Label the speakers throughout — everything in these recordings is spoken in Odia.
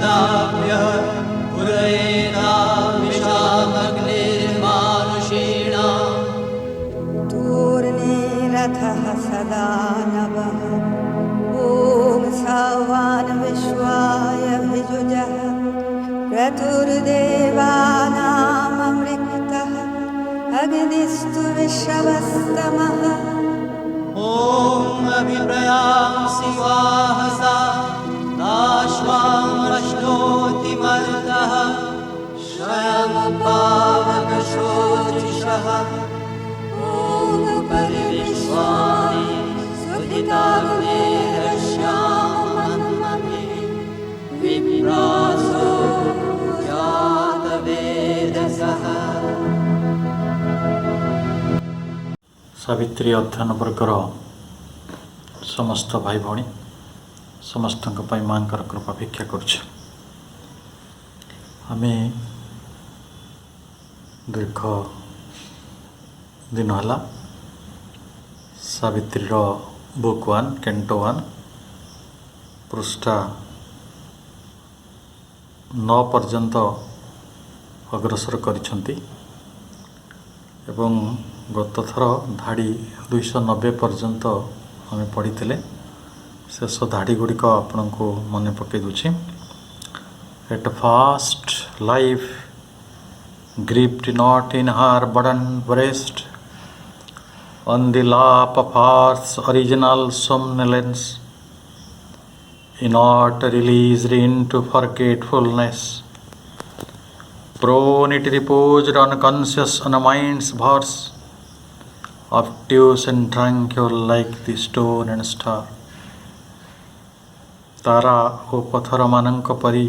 Speaker 1: निष्काप्य पुरयेनामिषामग्निर्मानुषीणाम्
Speaker 2: तूर्णे रथः सदा नवः ॐ सवान् विश्वाय भिजुजः क्रतुर्देवानाममृक्तः अग्निस्तु विश्वस्तमः
Speaker 1: ॐ अभिप्रयांसि वाहसा दाश्वामश्नोति मरुतः स्वयमुपावकशोचिषः ॐ परिविश्वानि सुहिताग्नेरश्यामन्महे विप्रासो जातवेदसः।
Speaker 3: सावित्री अध्ययन वर्गर समस्त भाई भौणी समस्त माँ कृपा भिक्षा कर दीर्घ दिन है सावित्री बुक 1 कैंटो 1 पृष्ठा 9 पर्यंत अग्रसर करिसेंती एवं गत थर धाड़ी 290 पर्यंत आम पढ़ी शेष धाड़ी गुड़िक आपण को मन पकई दूची। At fast life gripped not in her burdened breast on the lap of earth's original somnolence, not released into forgetfulness, prone it reposed unconscious on a mind's verse, obtuse and tranquil like the stone and star. तारा ओ पथर मानक परी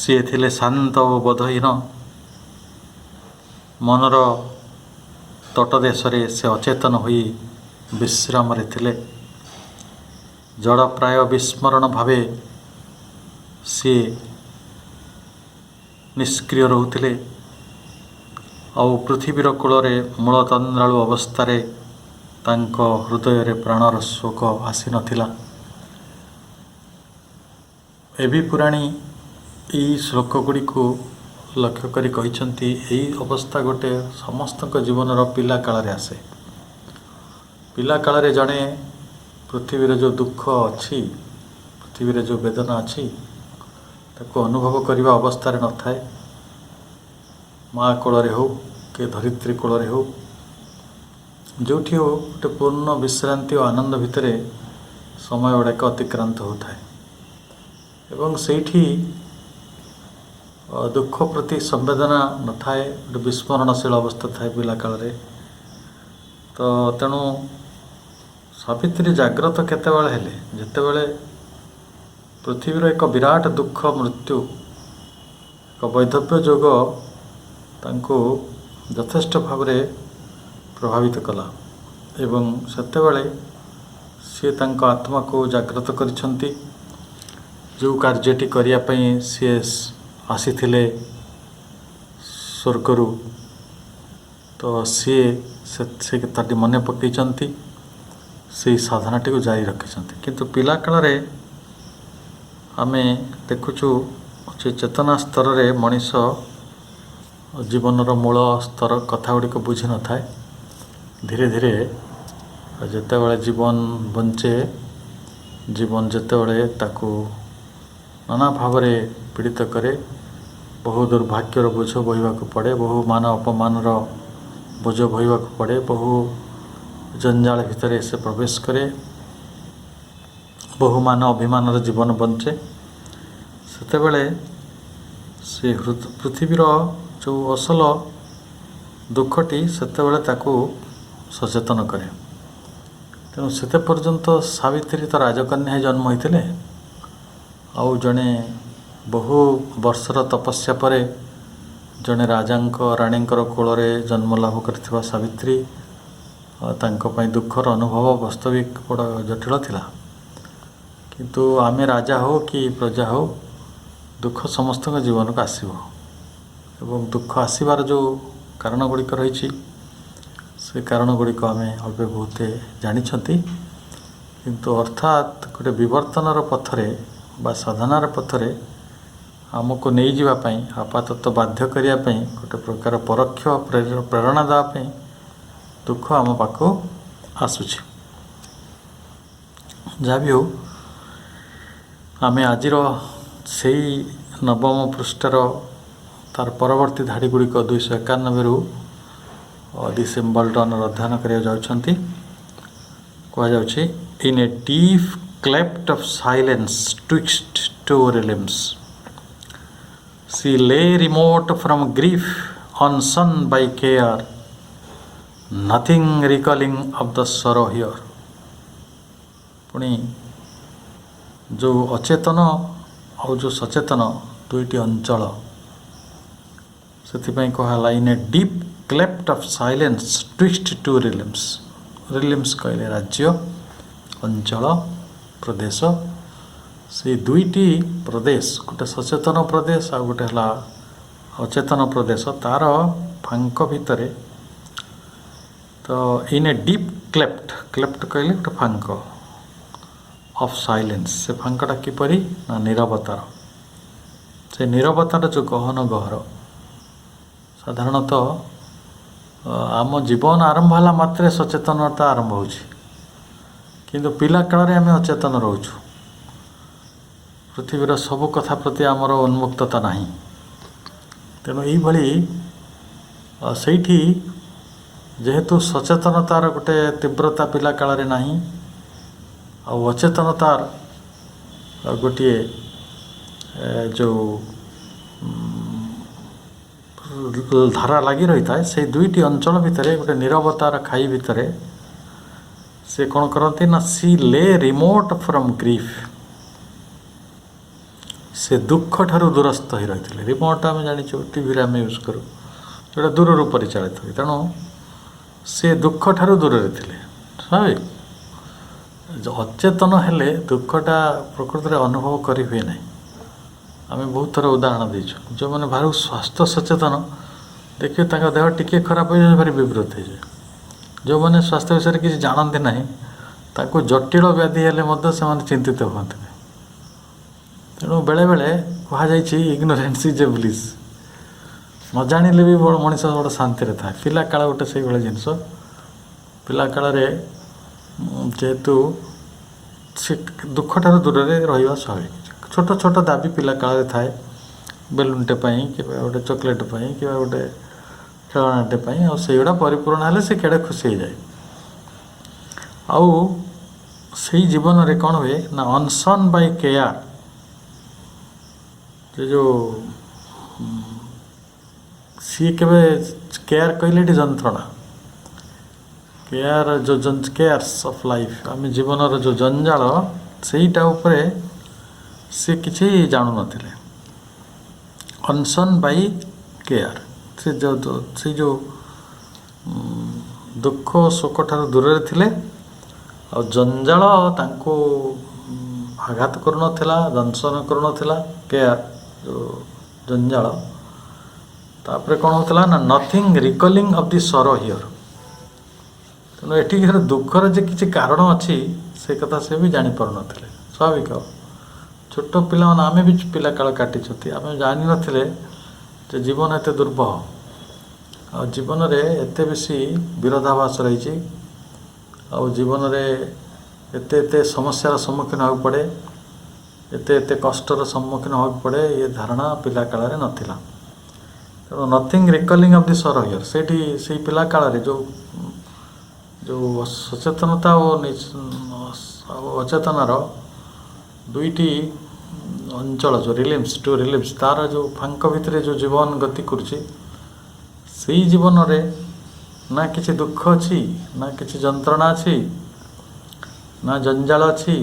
Speaker 3: सी थिले शांत और बोधहीन मनर तटदेश से अचेतन होई विश्राम थिले जड़ प्राय विस्मरण भावे सी निष्क्रिय रोते आउ पृथ्वीर कूल मूलतंद्रालु अवस्था तांको हृदय रे प्राणर शोक आसी नथिला। एबी पुराणी यही श्लोक गुड़ी को लक्ष्य करी कहिसंती यही अवस्था गोटे समस्त जीवन पिला काल आसे। पिला काल जड़े पृथ्वी जो दुख अच्छी पृथ्वी जो वेदना अच्छी ताको अनुभव करने अवस्था न थाए माँ कोल हो कि धरित्री कोल हो जोठी हो गोटे पूर्ण विश्रांति और आनंद भितर समय गुड़ाक अतिक्रांत होता है एवं सेठी दुख प्रति संवेदना न थाए गोटे विस्मरणशील अवस्था थाए पिला काल तो तेणु सावित्री जाग्रत केतेबेले हेले जेतेबेले पृथ्वीर एक विराट दुख मृत्यु एक वैधव्य जोग तांको यथेष्ट भाव प्रभावित कला एवं सेतेबेले सी तांको आत्मा को जाग्रत करिसंती जो कार्यटी करिया पई सी आसी थिले स्वर्गरु तो सी से ताटी मन पकई से साधनाटी को जारी रखिंट किंतु पिला काल आमे देखुचु चेतना स्तर रे मनीष जीवनर मूल स्तर कथा गुड़िक बुझी न थाए धीरे धीरे जितेबाला जीवन बंचे जीवन जितेबाला ताकू नाना भाव पीड़ित करे बहु दुर्भाग्यर बोझ बोहवाक पड़े बहु मान अपमान बोझ बोहवाक पड़े बहु जंजाल भितर से प्रवेश करे बहु मान अभिमान जीवन बंचे सेतेबेले से पृथ्वीर जो असल दुखटी सेतेबेले ताकू सचेतन करे तेणु सेते पर्यंत सावित्री तो राजकन्या जन्म होते आउ जड़े बहु वर्षर तपस्या पर जड़े राजा राणी कोल जन्म लाभ कर सावित्री तांको दुखर अनुभव वास्तविक बड़ा जटिल थिला किंतु आमे राजा हो कि प्रजा हो दुख समस्त जीवन को आसव एवं दुख आसबार जो कारण गुड़िक रही से कारण गुड़िक आम अल्प बहुत जानी किंतु अर्थात गोटे बर्तनर पथरे ବା ସାଧନାର ପଥରେ ଆମକୁ ନେଇଯିବା ପାଇଁ ଆପାତତଃ ବାଧ୍ୟ କରିବା ପାଇଁ ଗୋଟେ ପ୍ରକାର ପରୋକ୍ଷ ପ୍ରେରଣା ଦେବା ପାଇଁ ଦୁଃଖ ଆମ ପାଖକୁ ଆସୁଛି। ଯାହା ବି ହେଉ ଆମେ ଆଜିର ସେଇ ନବମ ପୃଷ୍ଠାର ତାର ପରବର୍ତ୍ତୀ ଧାଡ଼ି ଗୁଡ଼ିକ 291ରୁ ଦି ସିମ୍ବଲଟନ୍ର ଅଧ୍ୟୟନ କରିବାକୁ ଯାଉଛନ୍ତି। କୁହାଯାଉଛି in a deep cleft of silence twixt two realms she lay remote from grief, unshun by care, nothing recalling of the sorrow here। ପୁଣି ଯେଉଁ ଅଚେତନ ଆଉ ଯେଉଁ ସଚେତନ ଦୁଇଟି ଅଞ୍ଚଳ, ସେଥିପାଇଁ କୁହାହେଲା in a deep cleft of silence twixt two realms। Realms କହିଲେ ରାଜ୍ୟ, ଅଞ୍ଚଳ, ପ୍ରଦେଶ। ସେଇ ଦୁଇଟି ପ୍ରଦେଶ, ଗୋଟେ ସଚେତନ ପ୍ରଦେଶ ଆଉ ଗୋଟେ ହେଲା ଅଚେତନ ପ୍ରଦେଶ, ତାର ଫାଙ୍କ ଭିତରେ ତ in a deep cleft, cleft କହିଲେ ଗୋଟେ ଫାଙ୍କ ଅଫ୍ ସାଇଲେନ୍ସ। ସେ ଫାଙ୍କଟା କିପରି ନା ନୀରବତାର। ସେ ନୀରବତାର ଯେଉଁ ଗହନ ଗହର, ସାଧାରଣତଃ ଆମ ଜୀବନ ଆରମ୍ଭ ହେଲା ମାତ୍ରେ ସଚେତନତା ଆରମ୍ଭ ହେଉଛି, କିନ୍ତୁ ପିଲାକାଳରେ ଆମେ ଅଚେତନ ରହୁଛୁ। ପୃଥିବୀର ସବୁ କଥା ପ୍ରତି ଆମର ଉନ୍ମୁକ୍ତତା ନାହିଁ। ତେଣୁ ଏଇଭଳି ସେଇଠି ଯେହେତୁ ସଚେତନତାର ଗୋଟେ ତୀବ୍ରତା ପିଲାକାଳରେ ନାହିଁ, ଆଉ ଅଚେତନତାର ଗୋଟିଏ ଯେଉଁ ଧାରା ଲାଗି ରହିଥାଏ, ସେଇ ଦୁଇଟି ଅଞ୍ଚଳ ଭିତରେ ଗୋଟେ ନୀରବତାର ଖାଇ ଭିତରେ ସେ କ'ଣ କରନ୍ତି ନା ସି ଲେ ରିମୋଟ୍ ଫ୍ରମ୍ ଗ୍ରିଫ୍। ସେ ଦୁଃଖ ଠାରୁ ଦୂରସ୍ଥ ହୋଇ ରହିଥିଲେ। ରିମୋଟ୍ ଆମେ ଜାଣିଛୁ ଟିଭିରେ ଆମେ ୟୁଜ୍ କରୁ, ଯେଉଁଟା ଦୂରରୁ ପରିଚାଳିତ ହୁଏ। ତେଣୁ ସେ ଦୁଃଖ ଠାରୁ ଦୂରରେ ଥିଲେ। ସ୍ୱାଭାବିକ ଅଚେତନ ହେଲେ ଦୁଃଖଟା ପ୍ରକୃତରେ ଅନୁଭବ କରି ହୁଏ ନାହିଁ। ଆମେ ବହୁତ ଥର ଉଦାହରଣ ଦେଇଛୁ। ଯେଉଁମାନେ ଭାରି ସ୍ୱାସ୍ଥ୍ୟ ସଚେତନ, ଦେଖିବେ ତାଙ୍କ ଦେହ ଟିକିଏ ଖରାପ ହୋଇଯାଏ ଭାରି ବିବ୍ରତ ହୋଇଯାଏ। ଯେଉଁମାନେ ସ୍ୱାସ୍ଥ୍ୟ ବିଷୟରେ କିଛି ଜାଣନ୍ତି ନାହିଁ, ତାଙ୍କୁ ଜଟିଳ ବ୍ୟାଧି ହେଲେ ମଧ୍ୟ ସେମାନେ ଚିନ୍ତିତ ହୁଅନ୍ତି ନାହିଁ। ତେଣୁ ବେଳେବେଳେ କୁହାଯାଇଛି ଇଗ୍ନୋରାନ୍ସ ଇଜ୍ ଏ ବ୍ଲିସ୍। ନ ଜାଣିଲେ ବି ମଣିଷ ବଡ଼ ଶାନ୍ତିରେ ଥାଏ। ପିଲାକାଳ ଗୋଟେ ସେଇଭଳି ଜିନିଷ। ପିଲାକାଳରେ ଯେହେତୁ ସେ ଦୁଃଖଠାରୁ ଦୂରରେ ରହିବା ସ୍ୱାଭାବିକ। ଛୋଟ ଛୋଟ ଦାବି ପିଲାକାଳରେ ଥାଏ, ବେଲୁନ୍ଟେ ପାଇଁ କିମ୍ବା ଗୋଟେ ଚକୋଲେଟ୍ ପାଇଁ କିମ୍ବା ଗୋଟେ ଖେଳଣାଟେ ପାଇଁ, ଆଉ ସେଇଗୁଡ଼ା ପରିପୂରଣ ହେଲେ ସେ କେଡ଼େ ଖୁସି ହେଇଯାଏ। ଆଉ ସେଇ ଜୀବନରେ କ'ଣ ହୁଏ ନା ଅନସନ୍ ବାଇ କେୟାର, ସେ ଯେଉଁ ସିଏ କେବେ କେୟାର କହିଲେ ଏଠି ଯନ୍ତ୍ରଣା, କେୟାର ଯେଉଁ କେୟାର୍ସ ଅଫ୍ ଲାଇଫ୍, ଆମେ ଜୀବନର ଯେଉଁ ଜଞ୍ଜାଳ ସେଇଟା ଉପରେ ସେ କିଛି ଜାଣୁନଥିଲେ। ଅନସନ୍ ବାଇ କେୟାର, ସେ ସେଇ ଯେଉଁ ଦୁଃଖ ଶୋକ ଠାରୁ ଦୂରରେ ଥିଲେ, ଆଉ ଜଞ୍ଜାଳ ତାଙ୍କୁ ଆଘାତ କରୁନଥିଲା, ଦଂଶନ କରୁନଥିଲା। କେୟାର ଯେଉଁ ଜଞ୍ଜାଳ, ତାପରେ କ'ଣ ହେଉଥିଲା ନା ନଥିଙ୍ଗ ରିକଲିଂ ଅଫ୍ ଦି ସରୋ ହିଅର୍। ତେଣୁ ଏଠିକାର ଦୁଃଖର ଯେ କିଛି କାରଣ ଅଛି ସେ କଥା ସେ ବି ଜାଣିପାରୁନଥିଲେ। ସ୍ୱାଭାବିକ, ଛୋଟ ପିଲାମାନେ, ଆମେ ବି ପିଲାକାଳ କାଟିଛନ୍ତି, ଆମେ ଜାଣିନଥିଲେ ଯେ ଜୀବନ ଏତେ ଦୁର୍ବହ, ଆଉ ଜୀବନରେ ଏତେ ବେଶୀ ବିରୋଧାଭାସ ରହିଛି, ଆଉ ଜୀବନରେ ଏତେ ଏତେ ସମସ୍ୟାର ସମ୍ମୁଖୀନ ହେବାକୁ ପଡ଼େ, ଏତେ ଏତେ କଷ୍ଟର ସମ୍ମୁଖୀନ ହେବାକୁ ପଡ଼େ, ଏ ଧାରଣା ପିଲାକାଳରେ ନଥିଲା। ତେଣୁ ନଥିଙ୍ଗ ରିକଲିଂ ଅଫ୍ ଦି ସରୋ ହିଅର୍, ସେଇଠି ସେଇ ପିଲାକାଳରେ ଯେଉଁ ସଚେତନତା ଓ ଅଚେତନାର ଦୁଇଟି ଅଞ୍ଚଳ, ଯେଉଁ ରିଲିମ୍ସ, ଟୁ ରିଲିମ୍ସ, ତା'ର ଯେଉଁ ଫାଙ୍କ ଭିତରେ ଯେଉଁ ଜୀବନ ଗତି କରୁଛି, ସେଇ ଜୀବନରେ ନା କିଛି ଦୁଃଖ ଅଛି, ନା କିଛି ଯନ୍ତ୍ରଣା ଅଛି, ନା ଜଞ୍ଜାଳ ଅଛି।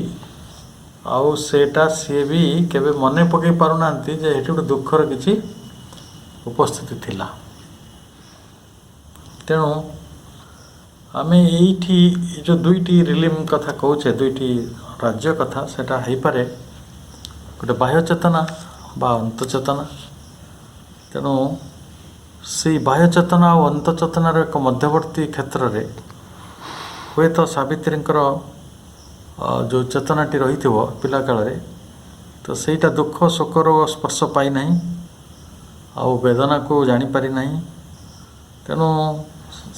Speaker 3: ଆଉ ସେଇଟା ସିଏ ବି କେବେ ମନେ ପକାଇ ପାରୁନାହାନ୍ତି ଯେ ଏଠି ଗୋଟେ ଦୁଃଖର କିଛି ଉପସ୍ଥିତି ଥିଲା। ତେଣୁ ଆମେ ଏଇଠି ଯେଉଁ ଦୁଇଟି ରିଲିମ୍ କଥା କହୁଛେ, ଦୁଇଟି ରାଜ୍ୟ କଥା, ସେଇଟା ହେଇପାରେ ଗୋଟେ ବାହ୍ୟ ଚେତନା ବା ଅନ୍ତଃଚେତନା। ତେଣୁ ସେଇ ବାହ୍ୟ ଚେତନା ଆଉ ଅନ୍ତଃଚେତନାର ଏକ ମଧ୍ୟବର୍ତ୍ତୀ କ୍ଷେତ୍ରରେ ହୁଏତ ସାବିତ୍ରୀଙ୍କର ଯେଉଁ ଚେତନାଟି ରହିଥିବ ପିଲାକାଳରେ, तो ସେଇଟା ଦୁଃଖ ଶୋକର ସ୍ପର୍ଶ ପାଇନାହିଁ ଆଉ ବେଦନାକୁ ଜାଣିପାରି ନାହିଁ। ତେଣୁ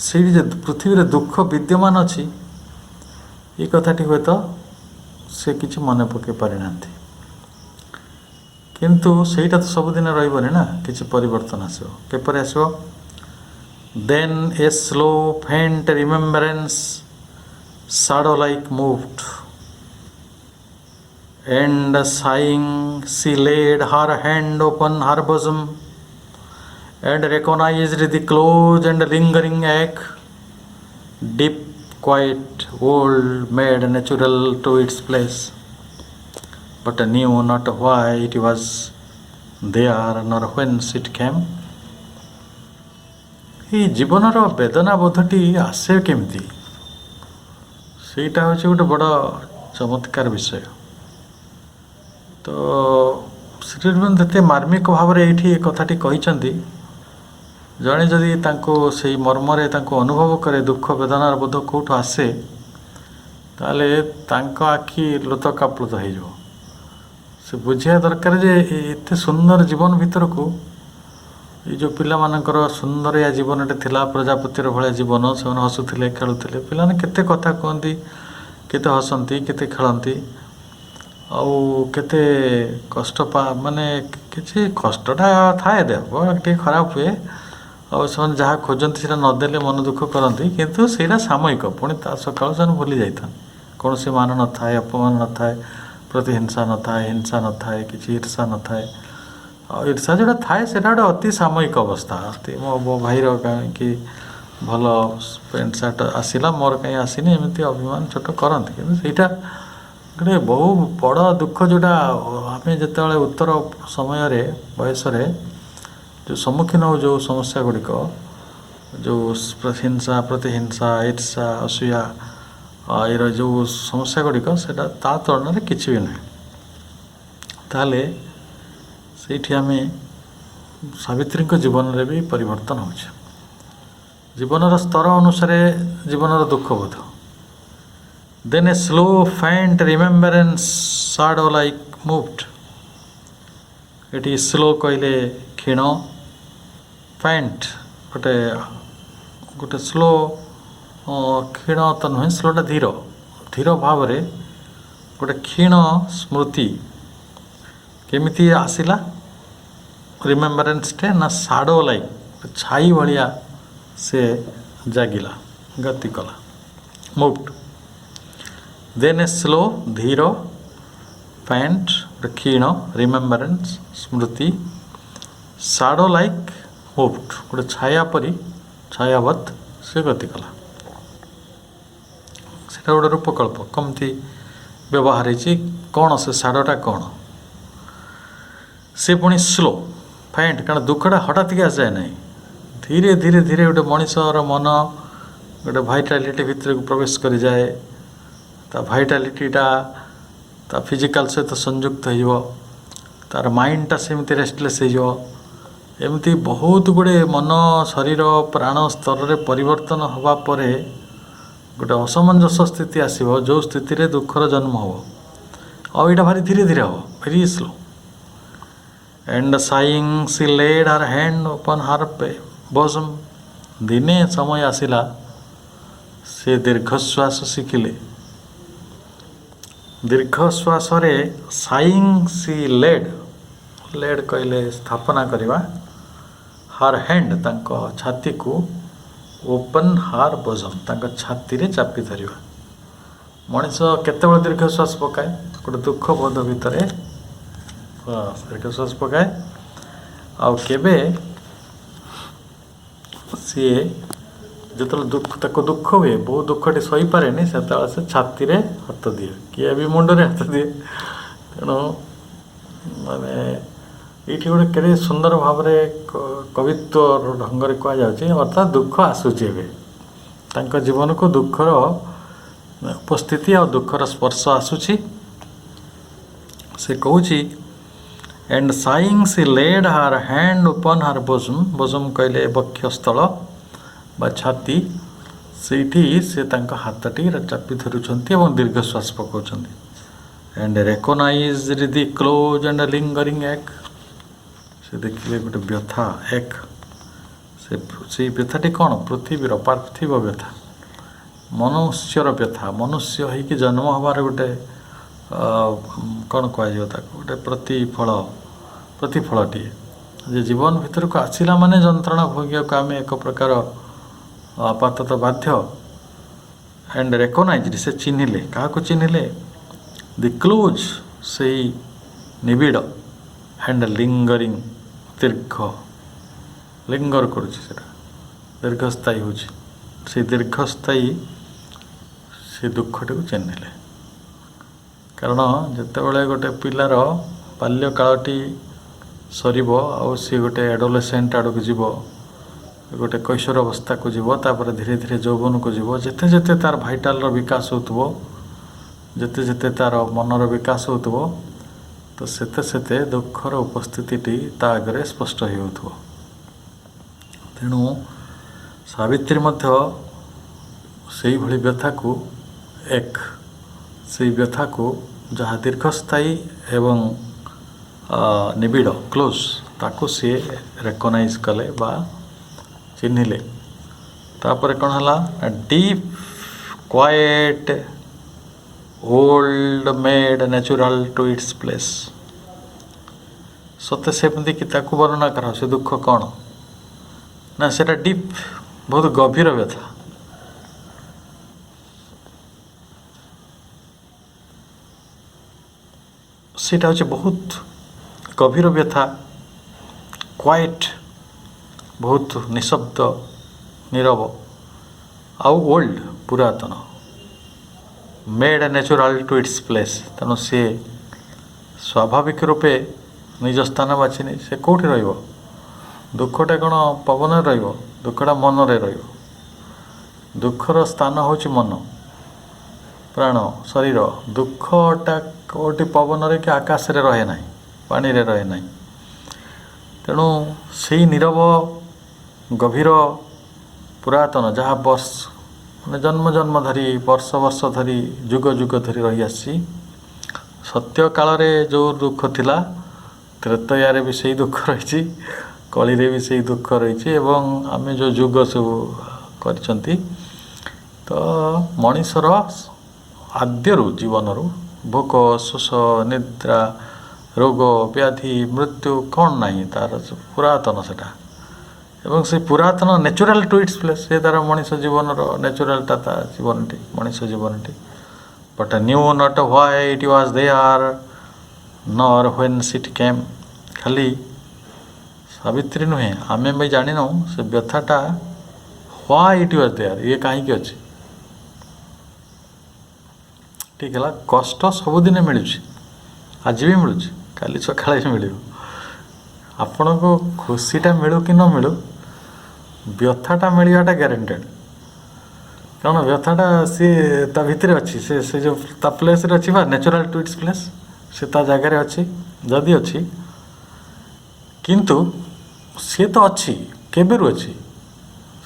Speaker 3: ସେଇଠି ଯେ ପୃଥିବୀରେ ଦୁଃଖ ବିଦ୍ୟମାନ ଅଛି ଏ କଥାଟି ହୁଏତ ସେ କିଛି ମନେ ପକାଇ ପାରିନାହାନ୍ତି। କିନ୍ତୁ ସେଇଟା ତ ସବୁଦିନ ରହିବନି ନା, କିଛି ପରିବର୍ତ୍ତନ ଆସିବ। କିପରି ଆସିବ? ଦେନ୍ ଏ slow ଫେଣ୍ଟ remembrance shadow like moved, and sighing she laid her hand upon her bosom and recognized the close and lingering ache. Deep quiet world made natural to its place, but knew not why it was there nor whence it came. এই ଜୀବନର ବେଦନା ବୋଧଟି ଆସେ କେମିତି? ସେଇଟା ହେଉଛି ଗୋଟେ ବଡ଼ ଚମତ୍କାର ବିଷୟ। ତ ଶ୍ରୀ ଅରବିନ୍ଦ ଏତେ ମାର୍ମିକ ଭାବରେ ଏଇଠି ଏ କଥାଟି କହିଛନ୍ତି, ଜଣେ ଯଦି ତାଙ୍କୁ ସେଇ ମର୍ମରେ ତାଙ୍କୁ ଅନୁଭବ କରେ ଦୁଃଖ ବେଦନାର ବୋଧ କେଉଁଠୁ ଆସେ, ତାହେଲେ ତାଙ୍କ ଆଖି ଲୁତକାପ୍ଲୁତ ହେଇଯିବ। ସେ ବୁଝିବା ଦରକାର ଯେ ଏତେ ସୁନ୍ଦର ଜୀବନ ଭିତରକୁ ଏଇ ଯେଉଁ ପିଲାମାନଙ୍କର ସୁନ୍ଦରିଆ ଜୀବନଟେ ଥିଲା, ପ୍ରଜାପତିର ଭଳିଆ ଜୀବନ, ସେମାନେ ହସୁଥିଲେ ଖେଳୁଥିଲେ, ପିଲାମାନେ କେତେ କଥା କୁହନ୍ତି, କେତେ ହସନ୍ତି, କେତେ ଖେଳନ୍ତି, ଆଉ କେତେ କଷ୍ଟ ମାନେ କିଛି କଷ୍ଟଟା ଥାଏ, ଦେହ ଟିକେ ଖରାପ ହୁଏ, ଆଉ ସେମାନେ ଯାହା ଖୋଜନ୍ତି ସେଇଟା ନଦେଲେ ମନ ଦୁଃଖ କରନ୍ତି, କିନ୍ତୁ ସେଇଟା ସାମୟିକ। ପୁଣି ତା ସକାଳୁ ସେମାନେ ଭୁଲି ଯାଇଥାନ୍ତି। କୌଣସି ମାନ ନଥାଏ, ଅପମାନ ନଥାଏ, ପ୍ରତିହିଂସା ନଥାଏ, ହିଂସା ନଥାଏ, କିଛି ଈର୍ଷା ନଥାଏ। ଆଉ ଈର୍ଷା ଯେଉଁଟା ଥାଏ ସେଇଟା ଗୋଟେ ଅତି ସାମୟିକ ଅବସ୍ଥା। ମୋ ଭାଇର କାହିଁକି ଭଲ ପ୍ୟାଣ୍ଟ ସାର୍ଟ ଆସିଲା, ମୋର କାହିଁ ଆସିନି, ଏମିତି ଅଭିମାନ ଛୋଟ କରନ୍ତି। କିନ୍ତୁ ସେଇଟା ଗୋଟେ ବହୁ ବଡ଼ ଦୁଃଖ, ଯେଉଁଟା ଆମେ ଯେତେବେଳେ ଉତ୍ତର ସମୟରେ ବୟସରେ ଯେଉଁ ସମ୍ମୁଖୀନ ହେଉ, ଯେଉଁ ସମସ୍ୟା ଗୁଡ଼ିକ, ଯେଉଁ ହିଂସା, ପ୍ରତିହିଂସା, ଈର୍ଷା, ଅସୂୟା, ଏର ଯେଉଁ ସମସ୍ୟା ଗୁଡ଼ିକ, ସେଇଟା ତା ତୁଳନାରେ କିଛି ବି ନୁହେଁ। ତାହେଲେ ସେଇଠି ଆମେ ସାବିତ୍ରୀଙ୍କ ଜୀବନରେ ବି ପରିବର୍ତ୍ତନ ହେଉଛି। ଜୀବନର ସ୍ତର ଅନୁସାରେ ଜୀବନର ଦୁଃଖ ବୋଧ। ଦେନ୍ ଏ slow ଫେଣ୍ଟ remembrance shadow like moved। ଏଠି ସ୍ଲୋ କହିଲେ କ୍ଷୀଣ, ଫେଣ୍ଟ ଗୋଟେ ସ୍ଲୋ, କ୍ଷୀଣ ତ ନୁହେଁ, ସ୍ଲୋଟା ଧୀର, ଧୀର ଭାବରେ ଗୋଟେ କ୍ଷୀଣ ସ୍ମୃତି କେମିତି ଆସିଲା ରିମେମ୍ବରାନ୍ସଟେ ନା, shadow like, ଛାଇ ଭଳିଆ ସେ ଜାଗିଲା, ଗତି କଲା, ମୁଭ୍ଡ। ଦେନ୍ ଏ ସ୍ଲୋ, ଧୀର, ଫେଣ୍ଟ ଗୋଟେ କ୍ଷୀଣ, ରିମେମ୍ବରାନ୍ସ ସ୍ମୃତି, shadow like moved ଗୋଟେ ଛାୟା ପରି, ଛାୟାବତ୍ ସେ ଗତି କଲା। ସେଇଟା ଗୋଟେ ରୂପକଳ୍ପ କେମିତି ବ୍ୟବହାର ହେଇଛି, କ'ଣ ସେ ସାଡ଼ଟା କ'ଣ? ସେ ପୁଣି ସ୍ଲୋ ଫେଣ୍ଟ, କାରଣ ଦୁଃଖଟା ହଠାତ୍କି ଆସିଯାଏ ନାହିଁ, ଧୀରେ ଧୀରେ ଧୀରେ ଗୋଟେ ମଣିଷର ମନ ଗୋଟେ ଭାଇଟାଲିଟି ଭିତରକୁ ପ୍ରବେଶ କରିଯାଏ। ତା ଭାଇଟାଲିଟିଟା ତା ଫିଜିକାଲ୍ ସହିତ ସଂଯୁକ୍ତ ହେଇଯିବ, ତାର ମାଇଣ୍ଡଟା ସେମିତି ରେଷ୍ଟଲେସ୍ ହେଇଯିବ। ଏମିତି ବହୁତ ଗୁଡ଼ିଏ ମନ, ଶରୀର, ପ୍ରାଣ ସ୍ତରରେ ପରିବର୍ତ୍ତନ ହେବା ପରେ ଗୋଟେ ଅସମଞ୍ଜସ ସ୍ଥିତି ଆସିବ, ଯେଉଁ ସ୍ଥିତିରେ ଦୁଃଖର ଜନ୍ମ ହେବ। ଆଉ ଏଇଟା ଭାରି ଧୀରେ ଧୀରେ ହେବ, very slow. and sighing she laid her hand upon her bosom। ଦିନେ ସମୟ ଆସିଲା, ସେ ଦୀର୍ଘଶ୍ୱାସ ଶିଖିଲେ। ଦୀର୍ଘଶ୍ୱାସରେ sighing she laid କହିଲେ ସ୍ଥାପନା କରିବା, her hand ତାଙ୍କ ଛାତିକୁ, open her bosom ତାଙ୍କ ଛାତିରେ ଚାପି ଧରିବା। ମଣିଷ କେତେବେଳେ ଦୀର୍ଘଶ୍ୱାସ ପକାଏ? ଗୋଟେ ଦୁଃଖ ବୋଧ ଭିତରେ ଦୀର୍ଘଶ୍ୱାସ ପକାଏ। ଆଉ କେବେ ସିଏ ଯେତେବେଳେ ତାକୁ ଦୁଃଖ ହୁଏ, ବହୁ ଦୁଃଖଟି ସହିପାରେନି, ସେତେବେଳେ ସେ ଛାତିରେ ହାତ ଦିଏ, କିଏ ବି ମୁଣ୍ଡରେ ହାତ ଦିଏ। ତେଣୁ ମାନେ ଏଇଠି ଗୋଟେ କେତେ ସୁନ୍ଦର ଭାବରେ କବିତ୍ୱର ଢଙ୍ଗରେ କୁହାଯାଉଛି, ଅର୍ଥାତ୍ ଦୁଃଖ ଆସୁଛି ଏବେ ତାଙ୍କ ଜୀବନକୁ, ଦୁଃଖର ଉପସ୍ଥିତି ଆଉ ଦୁଃଖର ସ୍ପର୍ଶ ଆସୁଛି। ସେ କହୁଛି and sighing she laid her hand upon her bosom। bosom କହିଲେ ବକ୍ଷସ୍ଥଳ ବା ଛାତି, ସେଇଠି ସେ ତାଙ୍କ ହାତଟି ଚାପି ଧରୁଛନ୍ତି ଏବଂ ଦୀର୍ଘଶ୍ୱାସ ପକାଉଛନ୍ତି। And recognize the close and lingering एक से देखिले गोटे व्यथा एक से व्यथाटी कौन पृथ्वीर पार्थिव व्यथा मनुष्यर व्यथा मनुष्य होइकि जन्म हबार गोटे कौन कह गोटे प्रतिफलटीए जे जीवन भीतर को आसला माने जंत्रणा भोग्य को आम एक प्रकार आपातत बाध्य एंड रेकोनाइज से चिन्हिले क्या चिन्हिले द क्लोज से निबिड़ एंड लिंगरिंग दीर्घ लिंगर करुँच दीर्घस्थायी हो दीर्घस्थायी से दुखटी को चिन्हिले कारण जितेबाला गोटे पिलार बाल्यकालटी सर सी गोटे एडोलेसेंट आड़ को जीव गोटे कैशोर अवस्था को जीव तापर धीरे धीरे यौवन को जीव जिते जिते तार भाइटाल विकास होतबो जिते जिते तार मनर विकास होतबो तो सेते सेते दुखर उपस्थिति ता आगे स्पष्ट हो तेणु सावित्री मध्य से भली व्यथा को एक से व्यथा को जहाँ दीर्घस्थायी एवं निबिड़ क्लोज ताको सी रेकोनाइज कले बा चिन्हिले तापर कौन है deep quite old made natural to its place सत्य सेमती कि ताकू वर्णना कर से दुख कौन ना सेटा डीप बहुत गभीर व्यथा सेटा हচ্ছে बहुत गभीर व्यथा क्वाइट बहुत निशब्द नीरव आउ ओल्ड पुरातन made natural to its place तेणु सी स्वाभाविक रूपे निज स्थान बाछि नहीं से कौटी रहिबो दुखटा कौन पवन रहिबो दुखटा मन रे रहिबो दुखर स्थान होछि मन प्राण शरीर दुखटा कोटी पवन रे कि आकाश रे रहे नहीं पानी रे रहे नहीं तेणु से नीरव गभीर पुरातन जहाँ वर्ष मैंने जन्म जन्म धरी वर्ष वर्ष धरी जुग जुग धरी रही आसी सत्य काल रे जो दुख थिला त्रेतयारे भी सही दुख रही कली रे भी सही दुख रही एवं आमे जो जुग सब करिसंती तो मनीषर आद्यरु जीवनरु भोक शोष निद्रा रोग व्याधि मृत्यु कौन नहीं तार पुरातन सेटा एवं से पुरातन नेचुरल टू इट्स प्लेस से तार मनीष जीवन नेचुरलटा ता जीवनटी मनीष जीवनटी but knew not why it was there nor when it came खाली सावित्री नुहे आमे भी जानिनु से व्यथाटा व्हाई इट वाज देयर ये कहीं अच्छी ठीक है कष्ट सबुदिन मिलूँ आज भी मिलूँ काली सकाଳେ भी मिल आपण को खुशीटा मिलू कि न मिलू व्यथाटा मिलवाटा ग्यारंटेड कारण व्यथाटा सी ता भितर अच्छी से जो ता प्लेस रे अच्छी बा नेचुरल टू इट्स प्लेस से ता जगह रे अच्छी जदि अच्छी किंतु सी तो अच्छी केबेरु अच्छी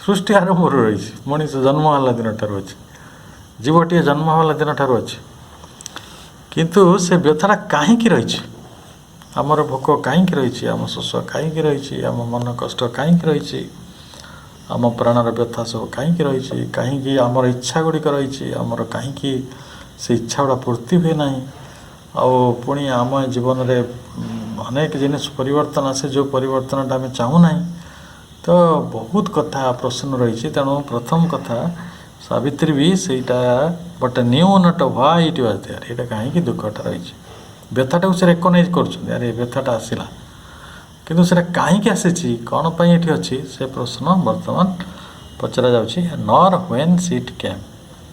Speaker 3: सृष्टि आरंभ रही मनीष जन्म होला दिन ठार अच्छी जीवटीए जन्म होला दिन ठार अच्छी किंतु से व्यथाटा कहीं रही आमर भोक कहीं रही आम शोष कहीं रही आम मन कष्ट कहीं रही आम प्राणर व्यथा सब कहीं रही कहीं आमर इच्छा गुड़िक रही आमर कहीं से इच्छा गुड़ा पूर्ति हुए ना पुणी आम जीवन में अनेक जिनिस परिवर्तन आसे जो परिवर्तनटा आम चाहूना तो बहुत कथा प्रश्न रही तेणु प्रथम कथा सावित्री भी सहीटा but knew not why it was there ये कहीं दुखटा रही व्यथाटा को से रेकग्नाइज कर अरे व्यथाटा आसला किंतु से कहीं आसी कौन पाई अच्छी से प्रश्न बर्तमान पचरा जाउछि नॉर व्हेन इट केम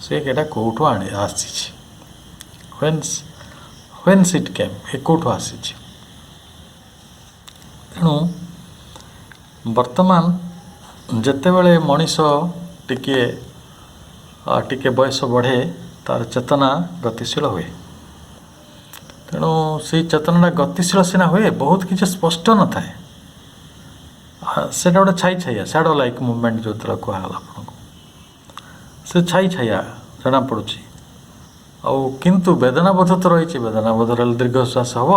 Speaker 3: से केटा कोठो आनी आसी व्हेन इट केम ए कोठो आसी तेणु बर्तमान जेतेबेले मनीष टिके टिके बयस बढ़े तार चेतना गतिशील हुए तेणु से चेतनाटा गतिशील सीना हुए बहुत किसी स्पष्ट न थाए से गोटे छाई छाइया सैडो लाइक मुवमेंट जो कहला आपको से छाई छाइया जना पड़ुची ଆଉ କିନ୍ତୁ ବେଦନାବୋଧ ତ ରହିଛି। ବେଦନାବୋଧ ରହିଲେ ଦୀର୍ଘଶ୍ୱାସ ହେବ।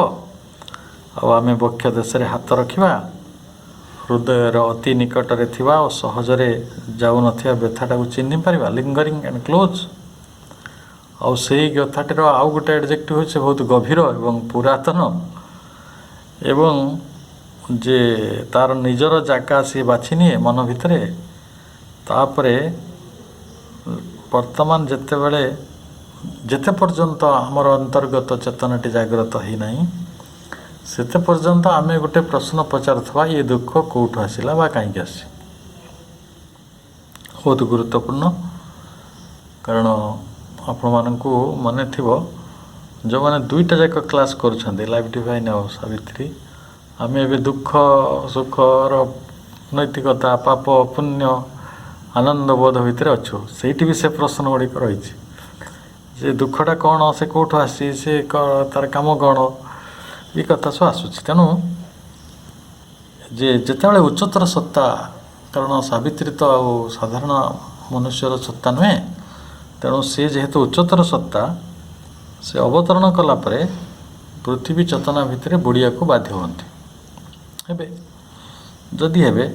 Speaker 3: ଆଉ ଆମେ ବକ୍ଷ ଦେଶରେ ହାତ ରଖିବା, ହୃଦୟର ଅତି ନିକଟରେ ଥିବା ଓ ସହଜରେ ଯାଉନଥିବା ବ୍ୟଥାଟାକୁ ଚିହ୍ନି ପାରିବା, ଲିଙ୍ଗରିଂ ଆଣ୍ଡ କ୍ଲୋଜ୍। ଆଉ ସେଇ ବ୍ୟଥାଟିର ଆଉ ଗୋଟେ ଆଡ଼ଜେକ୍ଟିଭ୍ ହେଉଛି ବହୁତ ଗଭୀର ଏବଂ ପୁରାତନ, ଏବଂ ଯେ ତା'ର ନିଜର ଜାଗା ସିଏ ବାଛି ନିଏ ମନ ଭିତରେ। ତାପରେ ବର୍ତ୍ତମାନ ଯେତେ ପର୍ଯ୍ୟନ୍ତ ଆମର ଅନ୍ତର୍ଗତ ଚେତନାଟି ଜାଗ୍ରତ ହେଇନାହିଁ, ସେତେ ପର୍ଯ୍ୟନ୍ତ ଆମେ ଗୋଟେ ପ୍ରଶ୍ନ ପଚାରୁଥିବା, ଇଏ ଦୁଃଖ କେଉଁଠୁ ଆସିଲା ବା କାହିଁକି ଆସିଛି। ବହୁତ ଗୁରୁତ୍ୱପୂର୍ଣ୍ଣ। କାରଣ ଆପଣମାନଙ୍କୁ ମନେ ଥିବ, ଯେଉଁମାନେ ଦୁଇଟା ଯାକ କ୍ଲାସ୍ କରୁଛନ୍ତି, ଲାଇଫ୍ ଡିଭାଇନ୍ ଆଉ ସାବିତ୍ରୀ, ଆମେ ଏବେ ଦୁଃଖ ସୁଖର ନୈତିକତା, ପାପ ପୁଣ୍ୟ, ଆନନ୍ଦବୋଧ ଭିତରେ ଅଛୁ। ସେଇଠି ବି ସେ ପ୍ରଶ୍ନ ଗୁଡ଼ିକ ରହିଛି ଯେ ଦୁଃଖଟା କ'ଣ, ସେ କେଉଁଠୁ ଆସିଛି, ସେ ତା'ର କାମ କ'ଣ, ଏ କଥା ସବୁ ଆସୁଛି। ତେଣୁ ଯେତେବେଳେ ଉଚ୍ଚତର ସତ୍ତା, କାରଣ ସାବିତ୍ରୀ ତ ଆଉ ସାଧାରଣ ମନୁଷ୍ୟର ସତ୍ତା ନୁହେଁ, ତେଣୁ ସେ ଯେହେତୁ ଉଚ୍ଚତର ସତ୍ତା, ସେ ଅବତରଣ କଲା ପରେ ପୃଥିବୀ ଚେତନା ଭିତରେ ବୁଡ଼ିବାକୁ ବାଧ୍ୟ ହୁଅନ୍ତି। ଯଦି ହେବେ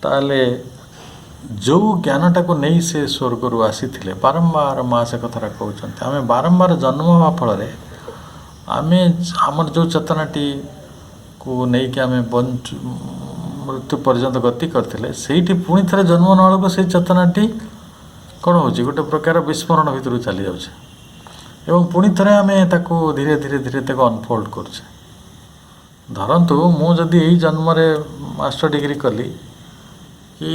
Speaker 3: ତାହେଲେ ଯେଉଁ ଜ୍ଞାନଟାକୁ ନେଇ ସେ ସ୍ୱର୍ଗରୁ ଆସିଥିଲେ, ବାରମ୍ବାର ମା ସେ କଥାଟା କହୁଛନ୍ତି, ଆମେ ବାରମ୍ବାର ଜନ୍ମ ହେବା ଫଳରେ ଆମେ ଆମର ଯେଉଁ ଚେତନାଟିକୁ ନେଇକି ଆମେ ମୃତ୍ୟୁ ପର୍ଯ୍ୟନ୍ତ ଗତି କରିଥିଲେ, ସେଇଠି ପୁଣି ଥରେ ଜନ୍ମ ନେବା ବେଳକୁ ସେଇ ଚେତନାଟି କ'ଣ ହେଉଛି, ଗୋଟେ ପ୍ରକାର ବିସ୍ମରଣ ଭିତରକୁ ଚାଲିଯାଉଛି ଏବଂ ପୁଣି ଥରେ ଆମେ ତାକୁ ଧୀରେ ଧୀରେ ତାକୁ ଅନଫୋଲ୍ଡ କରୁଛେ। ଧରନ୍ତୁ ମୁଁ ଯଦି ଏଇ ଜନ୍ମରେ ମାଷ୍ଟର ଡିଗ୍ରୀ କଲି କି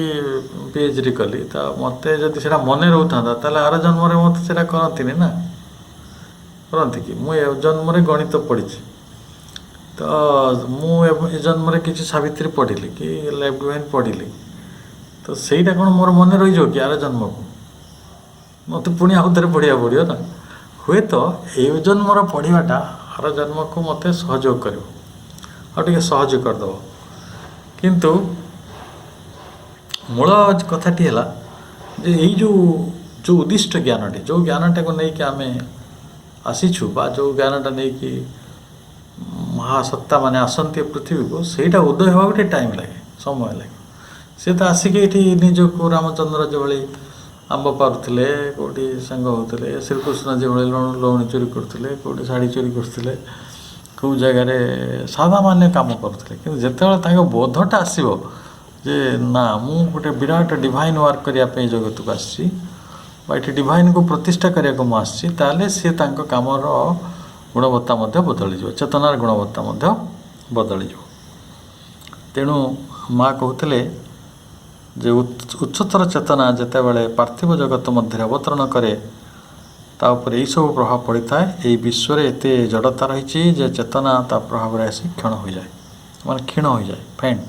Speaker 3: PhD କଲି, ତ ମୋତେ ଯଦି ସେଇଟା ମନେ ରହୁଥାନ୍ତା, ତାହେଲେ ଆର ଜନ୍ମରେ ମୋତେ ସେଇଟା କରନ୍ତିନି ନା, କରନ୍ତି କି? ମୁଁ ଏ ଜନ୍ମରେ ଗଣିତ ପଢ଼ିଛି, ତ ମୁଁ ଏ ଜନ୍ମରେ କିଛି ସାବିତ୍ରୀ ପଢ଼ିଲି କି ଲାଇଫ୍ ଡିଭାଇନ୍ ପଢ଼ିଲି, ତ ସେଇଟା କ'ଣ ମୋର ମନେ ରହିଯିବ କି ଆର ଜନ୍ମକୁ? ମୋତେ ପୁଣି ଆଉ ଥରେ ପଢ଼ିବାକୁ ପଡ଼ିବ ନା। ହୁଏତ ଏ ଜନ୍ମର ପଢ଼ିବାଟା ଆର ଜନ୍ମକୁ ମୋତେ ସହଯୋଗ କରିବ, ଆଉ ଟିକେ ସହଜ କରିଦେବ, କିନ୍ତୁ ମୂଳ କଥାଟି ହେଲା ଯେ ଏଇ ଯେଉଁ ଉଦ୍ଦିଷ୍ଟ ଜ୍ଞାନଟି, ଯେଉଁ ଜ୍ଞାନଟାକୁ ନେଇକି ଆମେ ଆସିଛୁ ବା ଯେଉଁ ଜ୍ଞାନଟା ନେଇକି ମହାସତ୍ତାମାନେ ଆସନ୍ତି ପୃଥିବୀକୁ, ସେଇଟା ଉଦୟ ହେବାକୁ ଟିକେ ଟାଇମ୍ ଲାଗେ, ସମୟ ଲାଗେ। ସେ ତ ଆସିକି ଏଠି ନିଜକୁ ରାମଚନ୍ଦ୍ର ଯେଭଳି ଆମ୍ବ ପାରୁଥିଲେ, କେଉଁଠି ସାଙ୍ଗ ହେଉଥିଲେ, ଶ୍ରୀକୃଷ୍ଣ ଯେଭଳି ଲହୁଣୀ ଚୋରି କରୁଥିଲେ, କେଉଁଠି ଶାଢ଼ୀ ଚୋରି କରୁଥିଲେ, କେଉଁ ଜାଗାରେ ସାଧାମାନ୍ୟ କାମ କରୁଥିଲେ, କିନ୍ତୁ ଯେତେବେଳେ ତାଙ୍କ ବୋଧଟା ଆସିବ ଯେ ନା, ମୁଁ ଗୋଟେ ବିରାଟ ଡିଭାଇନ୍ ୱାର୍କ କରିବା ପାଇଁ ଜଗତକୁ ଆସିଛି ବା ଏଠି ଡିଭାଇନ୍କୁ ପ୍ରତିଷ୍ଠା କରିବାକୁ ମୁଁ ଆସିଛି, ତାହେଲେ ସିଏ ତାଙ୍କ କାମର ଗୁଣବତ୍ତା ମଧ୍ୟ ବଦଳିଯିବ, ଚେତନାର ଗୁଣବତ୍ତା ମଧ୍ୟ ବଦଳିଯିବ। ତେଣୁ ମା କହୁଥିଲେ ଯେ ଉଚ୍ଚତର ଚେତନା ଯେତେବେଳେ ପାର୍ଥିବ ଜଗତ ମଧ୍ୟରେ ଅବତରଣ କରେ, ତା ଉପରେ ଏହିସବୁ ପ୍ରଭାବ ପଡ଼ିଥାଏ। ଏହି ବିଶ୍ୱରେ ଏତେ ଜଡ଼ତା ରହିଛି ଯେ ଚେତନା ତା ପ୍ରଭାବରେ ଆସି କ୍ଷୀଣ ହୋଇଯାଏ, ଫେଣ୍ଟ,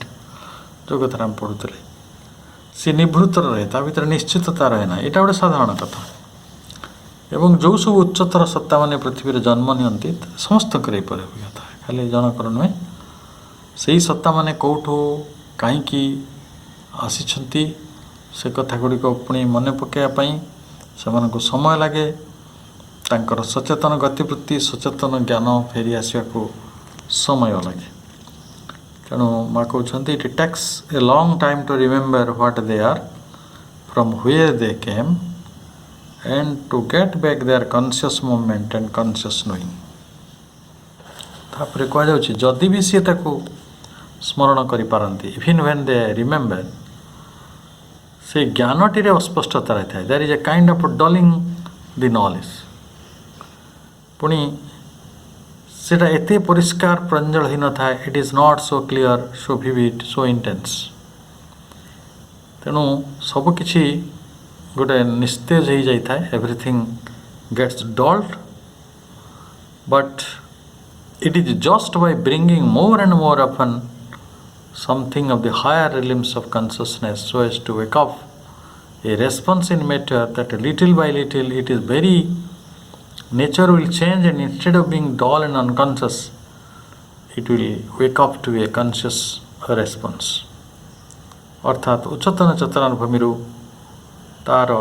Speaker 3: ଯେଉଁ କଥାରେ ଆମେ ପଢ଼ୁଥିଲେ। ସେ ନିଭୃତ ରହେ, ତା ଭିତରେ ନିଶ୍ଚିତତା ରହେ ନା, ଏଇଟା ଗୋଟେ ସାଧାରଣ କଥା। ଏବଂ ଯେଉଁ ସବୁ ଉଚ୍ଚତର ସତ୍ତାମାନେ ପୃଥିବୀରେ ଜନ୍ମ ନିଅନ୍ତି, ସମସ୍ତଙ୍କର ଏହିପରି ଅଭିଜ୍ଞତା, ଖାଲି ଜଣଙ୍କର ନୁହେଁ। ସେଇ ସତ୍ତାମାନେ କେଉଁଠୁ କାହିଁକି ଆସିଛନ୍ତି, ସେ କଥା ଗୁଡ଼ିକ ପୁଣି ମନେ ପକାଇବା ପାଇଁ ସେମାନଙ୍କୁ ସମୟ ଲାଗେ। ତାଙ୍କର ସଚେତନ ଗତିବୃତ୍ତି, ସଚେତନ ଜ୍ଞାନ ଫେରି ଆସିବାକୁ ସମୟ ଲାଗେ। ତେଣୁ ମା କହୁଛନ୍ତି, it takes a long time to remember what they are, from where they came, and to get back their conscious movement and conscious knowing। ତାପରେ କୁହାଯାଉଛି, ଯଦି ବି ସିଏ ତାକୁ ସ୍ମରଣ କରିପାରନ୍ତି, even when they remember, ସେ ଜ୍ଞାନଟିରେ ଅସ୍ପଷ୍ଟତା ରହିଥାଏ, there is a kind of dulling the knowledge। ପୁଣି ସେଇଟା ଏତେ ପରିଷ୍କାର ପ୍ରାଞ୍ଜଳ ହୋଇନଥାଏ, it is not so clear, so vivid, so intense। ତେଣୁ ସବୁକିଛି ଗୋଟେ ନିସ୍ତେଜ ହେଇଯାଇଥାଏ, everything gets dulled, but it is just by bringing more and more often something of the higher realms of consciousness so as to wake up a response in matter that little by little it is very nature will change, and instead of being dull and unconscious, it will wake up to a conscious response। ଅର୍ଥାତ୍ ଉଚ୍ଚତନ ଚେତନାର ଭୂମିରୁ तार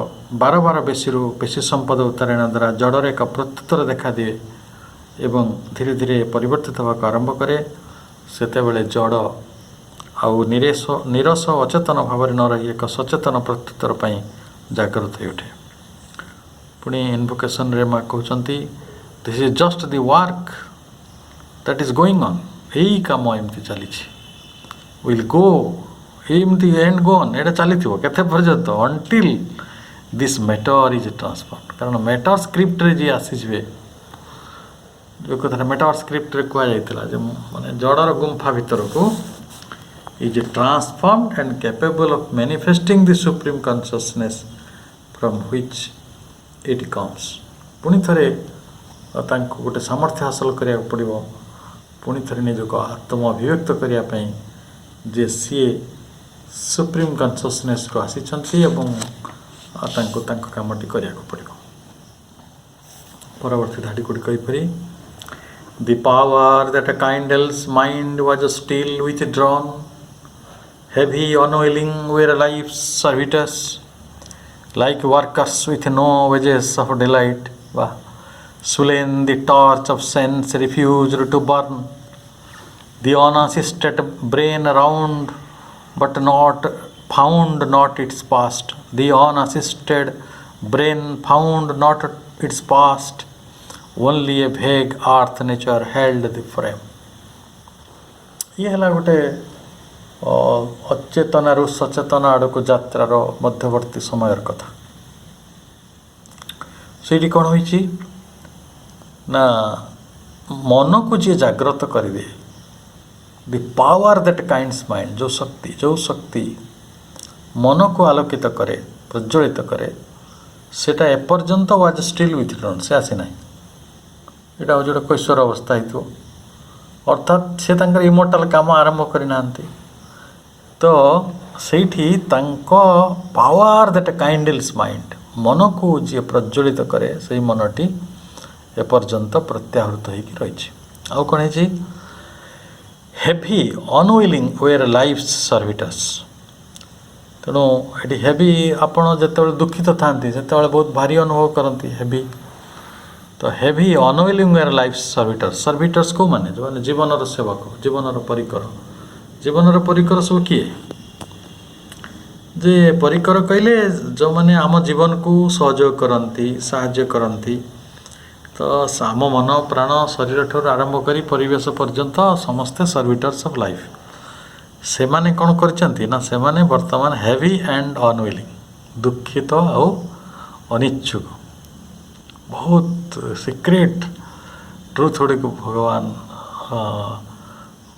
Speaker 3: बार बार बेसीरू बेसी संपद उतारण द्वारा जड़र एक प्रत्युत्तर देखा दिए एवं धीरे धीरे परिवर्तित होगा आरंभ करे सेतेबेले जड़ आउ निरस अचेतन भाव न रही एक सचेतन प्रत्युत्तर पर जागृत हो उठे। पुणी इनवोकेशन रे माँ कहते this is just the work that is going on यही काम एमती चली विल गो एमती एंड गो ऑन एटा चली केते पर्यंत until this matter is transform कारण मैटर स्क्रिप्ट रे जी आसीजे जो कथा मैटर स्क्रिप्ट रे कह जाइतिला जे माने जड़र गुंफा भीतर को is transformed and capable of manifesting the supreme consciousness from which it comes। पुणी थरे तांको गोटे सामर्थ्य हासिल करिया पड़िबो पुणी थरे निजको आत्म अभिव्यक्त करिया पई जे सी सुप्रीम कॉन्शियसनेस रो आसी छंती एवं तांको कामटी करिया पड़िबो। परवर्ती धाडी कोडी कहि परी the power that a kindle's mind was still withdrawn, heavy unwilling were life's servitors, like workers with no wages of delight. Slain the torch of sense refused to burn, the unassisted brain around but not found not its past, the unassisted brain found not its past, only a vague earth nature held the frame। ये है गोटे अचेतन रु सचेतन आड़ को यात्रार मध्यवर्ती समय कथा। से कौन हो ना मन को जी जागृत करेंगे the power that kinds mind जो शक्ति मन को आलोकित करे प्रज्वलित करे सेटा एपर्यंत वाज स्टिल विथड्रॉन से आसी ना यहाँ हूँ जो कैश्वर अवस्था हो अर्थात से इमोर्टाल काम आरंभ करना तो सेठी पावर दैट काइंडल्स माइंड मन को जी प्रज्वलित करे से मनटी एपर्यंत प्रत्याहृत होगी रही। आउ कौन है heavy unwilling where lives servitors तेणु ये हेवी आपड़ जिते दुखित था से बहुत भारी अनुभव करती हेवी तो heavy unwilling where lives servitors को माने जो माने जीवन सेवक जीवन परिकर सब किए जे परिकर कहले जो माने आम जीवन को सहयोग करती साहाय्य करती तो आम मन प्राण शरीर ठूर आरंभ करी परिवेश पर्यंत समस्ते सर्विटर्स ऑफ लाइफ से माने कौन करचंती ना से माने वर्तमान हेवी एंड अनविलिंग दुखित और अनिच्छुक बहुत सिक्रेट ट्रुथ गुड़ी को भगवान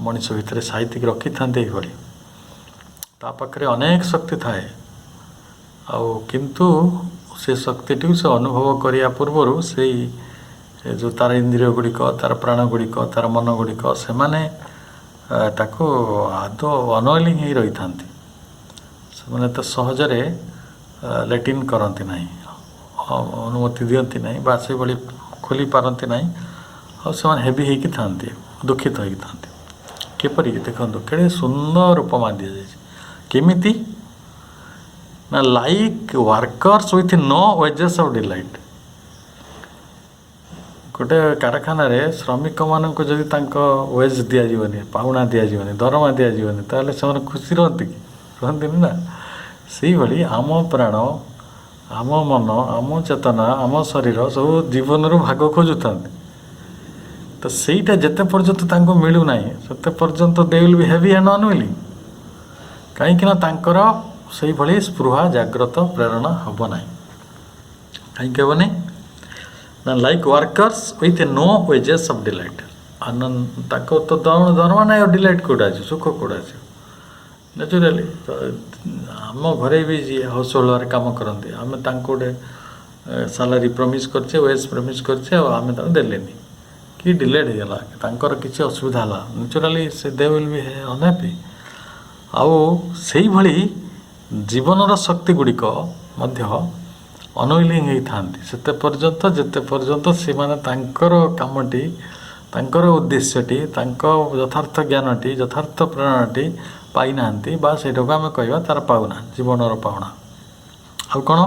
Speaker 3: मनीष भितर साहित्यिक रखी था पाखे अनेक शक्ति थाए किंतु से शक्ति से अनुभव करिया पूर्वर से जो तार इंद्रिय गुड़िक तार प्राण गुड़िक तार मन गुड़िक से माने ताको आदौ अनविलिंग ही रही था से तो सहजरे लैट्रिन करती ना अनुमति दियंती नहीं बा से भली खोली पारती ना और से हेवी होगी था दुखित होगी था किपरि देखो केड़े सुंदर उपमा दि जाए केमिति ना like workers with no wages of delight गोटे कारखाना रे श्रमिक मानक जदि वेज दिज्वनी पाउना दिज्वनी दरमा दिज्वनी ताले से खुशी रहती ना से भली आम प्राण आम मन आम चेतना आम शरीर सब जीवन भाग खोजुता तो सहीटा जिते पर्यंत मिलूना से पर्यंत they will be heavy and unwilling कहीं से भली स्पृहा जाग्रत प्रेरणा हम ना कहीं हेनी ना like workers with no wages of delight आनंद तो दरमा ना डिलाइट कौटा आज सुख कौटा आज नेचुराली तो आम घरे भी जी हाउस होल्ड काम करते आम गोटे सालारी प्रमिश करचे वेज प्रमिश करचे आम देलेनी कि डिलेड होगा तांकर किसी असुविधा है नेचुराली से दे विल बी अनहैप्पी आउ से भली जीवनर शक्ति गुड़िक अनविलिंग होता से पर्यंत जिते पर्यंत से माने कामटी उद्देश्यटी यथार्थ ज्ञानटी यथार्थ प्रेरणाटी पाई ना बा से आम कह तार पाऊना जीवन पावना ଆଉ କ'ଣ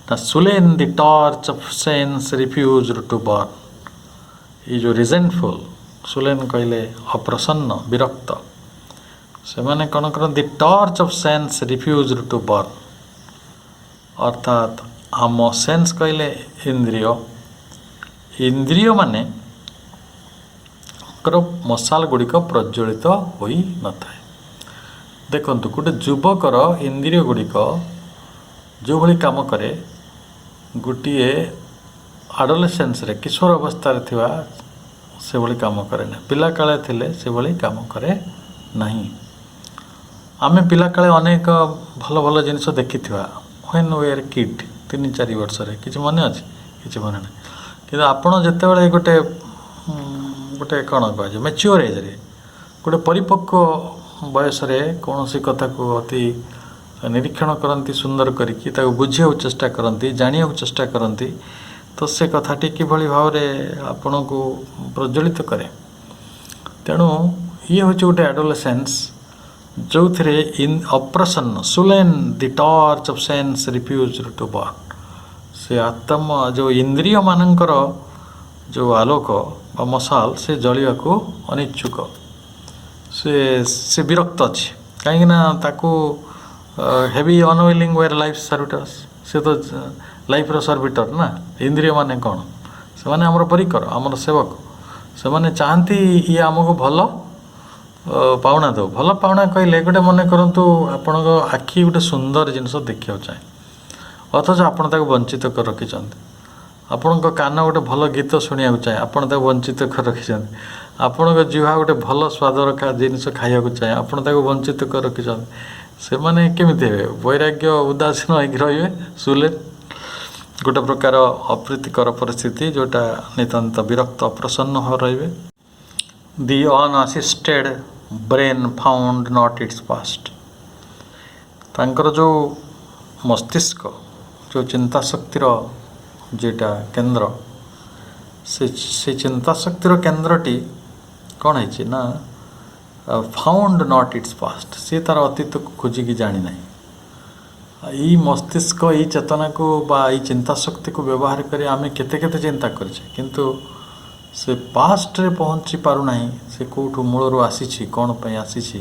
Speaker 3: ନା sullen the torch of sense refused to burn. ଏଇ ଯେଉଁ ରିଜେଣ୍ଟଫୁଲ୍, ସୁଲେନ୍ କହିଲେ ଅପ୍ରସନ୍ନ ବିରକ୍ତ, ସେମାନେ କ'ଣ କରନ୍ତି torch of sense refused to burn, ଅର୍ଥାତ୍ ଆମ ସେନ୍ସ କହିଲେ ଇନ୍ଦ୍ରିୟ, ଇନ୍ଦ୍ରିୟ ମାନେ ମଶାଲ ଗୁଡ଼ିକ ପ୍ରଜ୍ୱଳିତ ହୋଇନଥାଏ। ଦେଖନ୍ତୁ ଗୋଟେ ଯୁବକର ଇନ୍ଦ୍ରିୟ ଗୁଡ଼ିକ ଯେଉଁଭଳି କାମ କରେ ଗୋଟିଏ ଆଡୋଲେସେନ୍ସରେ କିଶୋର ଅବସ୍ଥାରେ ଥିବା ସେଭଳି କାମ କରେ ନାହିଁ, ପିଲାକାଳେ ଥିଲେ ସେଭଳି କାମ କରେ ନାହିଁ। ଆମେ ପିଲାକାଳେ ଅନେକ ଭଲ ଭଲ ଜିନିଷ ଦେଖିଥିବା ହ୍ୱେନ୍ ୱି ଆର୍ କିଡ୍, 3-4 ବର୍ଷରେ, କିଛି ମନେ ଅଛି? କିଛି ମନେ ନାହିଁ। କିନ୍ତୁ ଆପଣ ଯେତେବେଳେ ଗୋଟେ କ'ଣ କୁହାଯାଏ ମ୍ୟାଚ୍ୟୁଅର ଏଜ୍ରେ, ଗୋଟେ ପରିପକ୍ୱ ବୟସରେ କୌଣସି କଥାକୁ ଅତି ନିରୀକ୍ଷଣ କରନ୍ତି, ସୁନ୍ଦର କରିକି ତାକୁ ବୁଝିବାକୁ ଚେଷ୍ଟା କରନ୍ତି, ଜାଣିବାକୁ ଚେଷ୍ଟା କରନ୍ତି, ତ ସେ କଥାଟି କିଭଳି ଭାବରେ ଆପଣଙ୍କୁ ପ୍ରଜ୍ୱଳିତ କରେ। ତେଣୁ ଇଏ ହେଉଛି ଗୋଟେ ଆଡୋଲେସେନ୍ସ ଯେଉଁଥିରେ ଅପ୍ରସନ୍ନ, sullen the torch of sense refused to burn. ସେ ଯେଉଁ ଇନ୍ଦ୍ରିୟମାନଙ୍କର ଯେଉଁ ଆଲୋକ ବା ମଶାଲ ସେ ଜଳିବାକୁ ଅନିଚ୍ଛୁକ, ସେ ବିରକ୍ତ ଅଛି, କାହିଁକିନା ତାକୁ ହେଭି ଅନୱିଲିଂ ୱେର୍ ଲାଇଫ୍ ସର୍ଭିଟର୍ସ, ସେ ତ ଲାଇଫ୍ର ସର୍ଭିଟର ନା। ଇନ୍ଦ୍ରିୟମାନେ କ'ଣ? ସେମାନେ ଆମର ପରିକର, ଆମର ସେବକ, ସେମାନେ ଚାହାନ୍ତି ଇଏ ଆମକୁ ଭଲ ପାଉଣା ଦେଉ। ଭଲ ପାଉଣା କହିଲେ ଗୋଟେ ମନେ କରନ୍ତୁ ଆପଣଙ୍କ ଆଖି ଗୋଟେ ସୁନ୍ଦର ଜିନିଷ ଦେଖିବାକୁ ଚାହେଁ, ଅଥଚ ଆପଣ ତାକୁ ବଞ୍ଚିତ କରି ରଖିଛନ୍ତି। ଆପଣଙ୍କ କାନ ଗୋଟେ ଭଲ ଗୀତ ଶୁଣିବାକୁ ଚାହେଁ, ଆପଣ ତାକୁ ବଞ୍ଚିତ କରି ରଖିଛନ୍ତି। ଆପଣଙ୍କ ଜିହ୍ୱା ଗୋଟେ ଭଲ ସ୍ୱାଦର ଜିନିଷ ଖାଇବାକୁ ଚାହେଁ, ଆପଣ ତାକୁ ବଞ୍ଚିତ କରି ରଖିଛନ୍ତି। ସେମାନେ କେମିତି ହେବେ? ବୈରାଗ୍ୟ ଉଦାସୀନ ହେଇକି ରହିବେ, ସୁଲେନ୍, ଗୋଟେ ପ୍ରକାର ଅପ୍ରୀତିକର ପରିସ୍ଥିତି, ଯେଉଁଟା ନିତାନ୍ତ ବିରକ୍ତ ଅପ୍ରସନ୍ନ ଭାବରେ ରହିବେ। The unassisted brain found not its past. ତାଙ୍କର ଯେଉଁ ମସ୍ତିଷ୍କ, ଯେଉଁ ଚିନ୍ତାଶକ୍ତିର ଯେଟା କେନ୍ଦ୍ର, ସେ ଚିନ୍ତାଶକ୍ତିର କେନ୍ଦ୍ରଟି କ'ଣ ହେଇଛି ନା ଫାଉଣ୍ଡ ନଟ୍ ଇଟ୍ସ ପାଷ୍ଟ, ସିଏ ତା'ର ଅତୀତକୁ ଖୋଜିକି ଜାଣିନାହିଁ। ଏଇ ମସ୍ତିଷ୍କ, ଏଇ ଚେତନାକୁ ବା ଏଇ ଚିନ୍ତାଶକ୍ତିକୁ ବ୍ୟବହାର କରି ଆମେ କେତେ କେତେ ଚିନ୍ତା କରିଛେ, କିନ୍ତୁ ସେ ପାଷ୍ଟରେ ପହଞ୍ଚି ପାରୁନାହିଁ, ସେ କେଉଁଠୁ ମୂଳରୁ ଆସିଛି, କ'ଣ ପାଇଁ ଆସିଛି।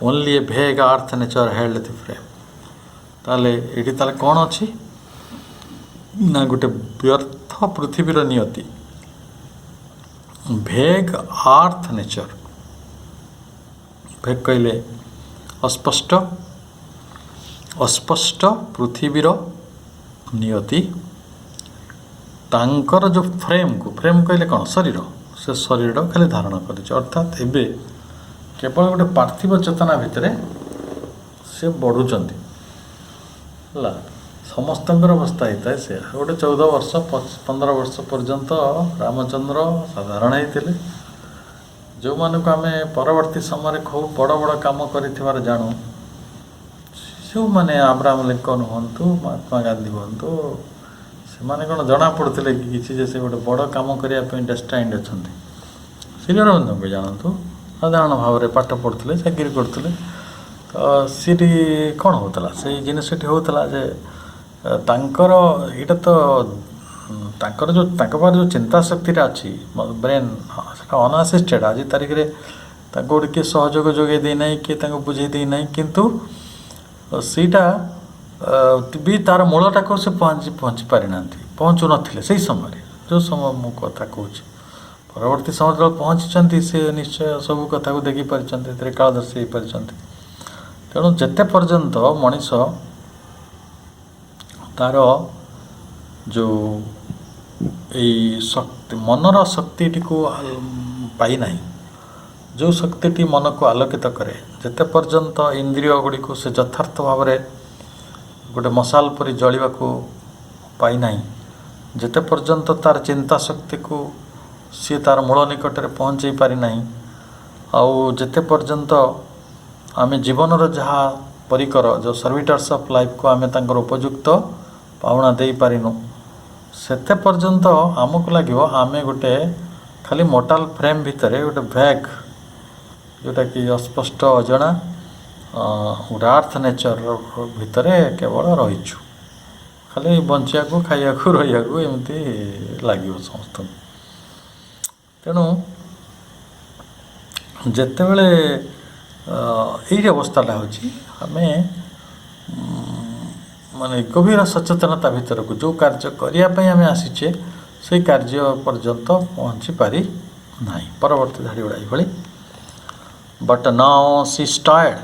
Speaker 3: ଓନ୍ଲି ଏ ଭେଗ୍ ଆର୍ଥ ନେଚର୍ ହେଲ୍ଡ ଦି ଫ୍ରେମ୍। ତାହେଲେ ଏଠି ତାହେଲେ କ'ଣ ଅଛି ନା ଗୋଟେ ବ୍ୟର୍ଥ ପୃଥିବୀର ନିୟତି, ଭେଗ୍ ଆର୍ଥ ନେଚର୍। ଭେଗ୍ କହିଲେ ଅସ୍ପଷ୍ଟ ପୃଥିବୀର ନିୟତି, ତାଙ୍କର ଯେଉଁ ଫ୍ରେମ୍ କହିଲେ କ'ଣ? ଶରୀର, ସେ ଶରୀର ଖାଲି ଧାରଣ କରିଛି। ଅର୍ଥାତ୍ ଏବେ କେବଳ ଗୋଟେ ପାର୍ଥିବ ଚେତନା ଭିତରେ ସେ ବଢ଼ୁଛନ୍ତି, ହେଲା। ସମସ୍ତଙ୍କର ଅବସ୍ଥା ହେଇଥାଏ ସେ। ଗୋଟେ 14 ବର୍ଷ 15 ବର୍ଷ ପର୍ଯ୍ୟନ୍ତ ରାମଚନ୍ଦ୍ର ସାଧାରଣ ହେଇଥିଲେ, ଯେଉଁମାନଙ୍କୁ ଆମେ ପରବର୍ତ୍ତୀ ସମୟରେ ଖୁବ୍ ବଡ଼ ବଡ଼ କାମ କରିଥିବାର ଜାଣୁ, ଯେଉଁମାନେ ଆବ୍ରାହମ ଲିଙ୍କନ ହୁଅନ୍ତୁ, ମହାତ୍ମା ଗାନ୍ଧୀ ହୁଅନ୍ତୁ, ସେମାନେ କ'ଣ ଜଣାପଡ଼ୁଥିଲେ କି କିଛି ଯେ ସେ ଗୋଟେ ବଡ଼ କାମ କରିବା ପାଇଁ ଡେଷ୍ଟାଇଣ୍ଡ ଅଛନ୍ତି? ଶ୍ରୀ ଅରବିନ୍ଦଙ୍କୁ ଜାଣନ୍ତୁ, ସାଧାରଣ ଭାବରେ ପାଠ ପଢ଼ୁଥିଲେ, ଚାକିରି କରୁଥିଲେ। ତ ସେଠି କ'ଣ ହେଉଥିଲା? ସେଇ ଜିନିଷଟି ହେଉଥିଲା ଯେ ତାଙ୍କର ଏଇଟା ତ ତାଙ୍କର ଯେଉଁ ତାଙ୍କ ପାଖରେ ଯେଉଁ ଚିନ୍ତାଶକ୍ତିଟା ଅଛି ବ୍ରେନ୍, ସେଟା ଅନଆସିଷ୍ଟେଡ୍। ଆଜି ତାରିଖରେ ତାଙ୍କୁ ଗୋଟେ କିଏ ସହଯୋଗ ଯୋଗାଇ ଦେଇନାହିଁ, କିଏ ତାଙ୍କୁ ବୁଝେଇ ଦେଇନାହିଁ, କିନ୍ତୁ ସେଇଟା ବି ତା'ର ମୂଳଟାକୁ ସେ ପହଞ୍ଚି ପାରିନାହାନ୍ତି, ପହଞ୍ଚୁନଥିଲେ ସେଇ ସମୟରେ, ଯେଉଁ ସମୟ ମୁଁ କଥା କହୁଛି। ପରବର୍ତ୍ତୀ ସମୟରେ ଯେତେବେଳେ ପହଞ୍ଚିଛନ୍ତି, ସେ ନିଶ୍ଚୟ ସବୁ କଥାକୁ ଦେଖିପାରିଛନ୍ତି, ଏଥିରେ କାଳଦର୍ଶୀ ହେଇପାରିଛନ୍ତି। ତେଣୁ ଯେତେ ପର୍ଯ୍ୟନ୍ତ ମଣିଷ ତା'ର ଯେଉଁ ଏଇ ଶକ୍ତି, ମନର ଶକ୍ତିଟିକୁ ପାଇନାହିଁ, ଯେଉଁ ଶକ୍ତିଟି ମନକୁ ଆଲୋକିତ କରେ, ଯେତେ ପର୍ଯ୍ୟନ୍ତ ଇନ୍ଦ୍ରିୟ ଗୁଡ଼ିକୁ ସେ ଯଥାର୍ଥ ଭାବରେ ଗୋଟେ ମଶାଲ ପରି ଜଳିବାକୁ ପାଇନାହିଁ, ଯେତେ ପର୍ଯ୍ୟନ୍ତ ତା'ର ଚିନ୍ତା ଶକ୍ତିକୁ ସିଏ ତା'ର ମୂଳ ନିକଟରେ ପହଞ୍ଚେଇ ପାରିନାହିଁ, ଆଉ ଯେତେ ପର୍ଯ୍ୟନ୍ତ ଆମେ ଜୀବନର ଯାହା ପରିକର, ଯେଉଁ ସର୍ଭିଟର୍ସ ଅଫ୍ ଲାଇଫ୍କୁ ଆମେ ତାଙ୍କର ଉପଯୁକ୍ତ ପାଉଣା ଦେଇପାରିନୁ, ସେତେ ପର୍ଯ୍ୟନ୍ତ ଆମକୁ ଲାଗିବ ଆମେ ଗୋଟେ ଖାଲି ମୋଟାଲ ଫ୍ରେମ୍ ଭିତରେ ଗୋଟେ ଭ୍ୟାଗ୍, ଯେଉଁଟାକି ଅସ୍ପଷ୍ଟ, ଅଜଣା, ଗୋଟେ ଆର୍ଥ ନେଚର ଭିତରେ କେବଳ ରହିଛୁ, ଖାଲି ବଞ୍ଚିବାକୁ ଖାଇବାକୁ ରହିବାକୁ ଏମିତି ଲାଗିବ ସମସ୍ତଙ୍କୁ। ତେଣୁ ଯେତେବେଳେ ଏଇ ଅବସ୍ଥାଟା ହେଉଛି ଆମେ ମାନେ ଗଭୀର ସଚେତନତା ଭିତରକୁ ଯେଉଁ କାର୍ଯ୍ୟ କରିବା ପାଇଁ ଆମେ ଆସିଛେ ସେଇ କାର୍ଯ୍ୟ ପର୍ଯ୍ୟନ୍ତ ପହଞ୍ଚି ପାରି ନାହିଁ। ପରବର୍ତ୍ତୀ ଧାଡ଼ି ଗୁଡ଼ା ଏଇଭଳି, ବଟ୍ ନାଓ ସି ଷ୍ଟାର୍ଟ,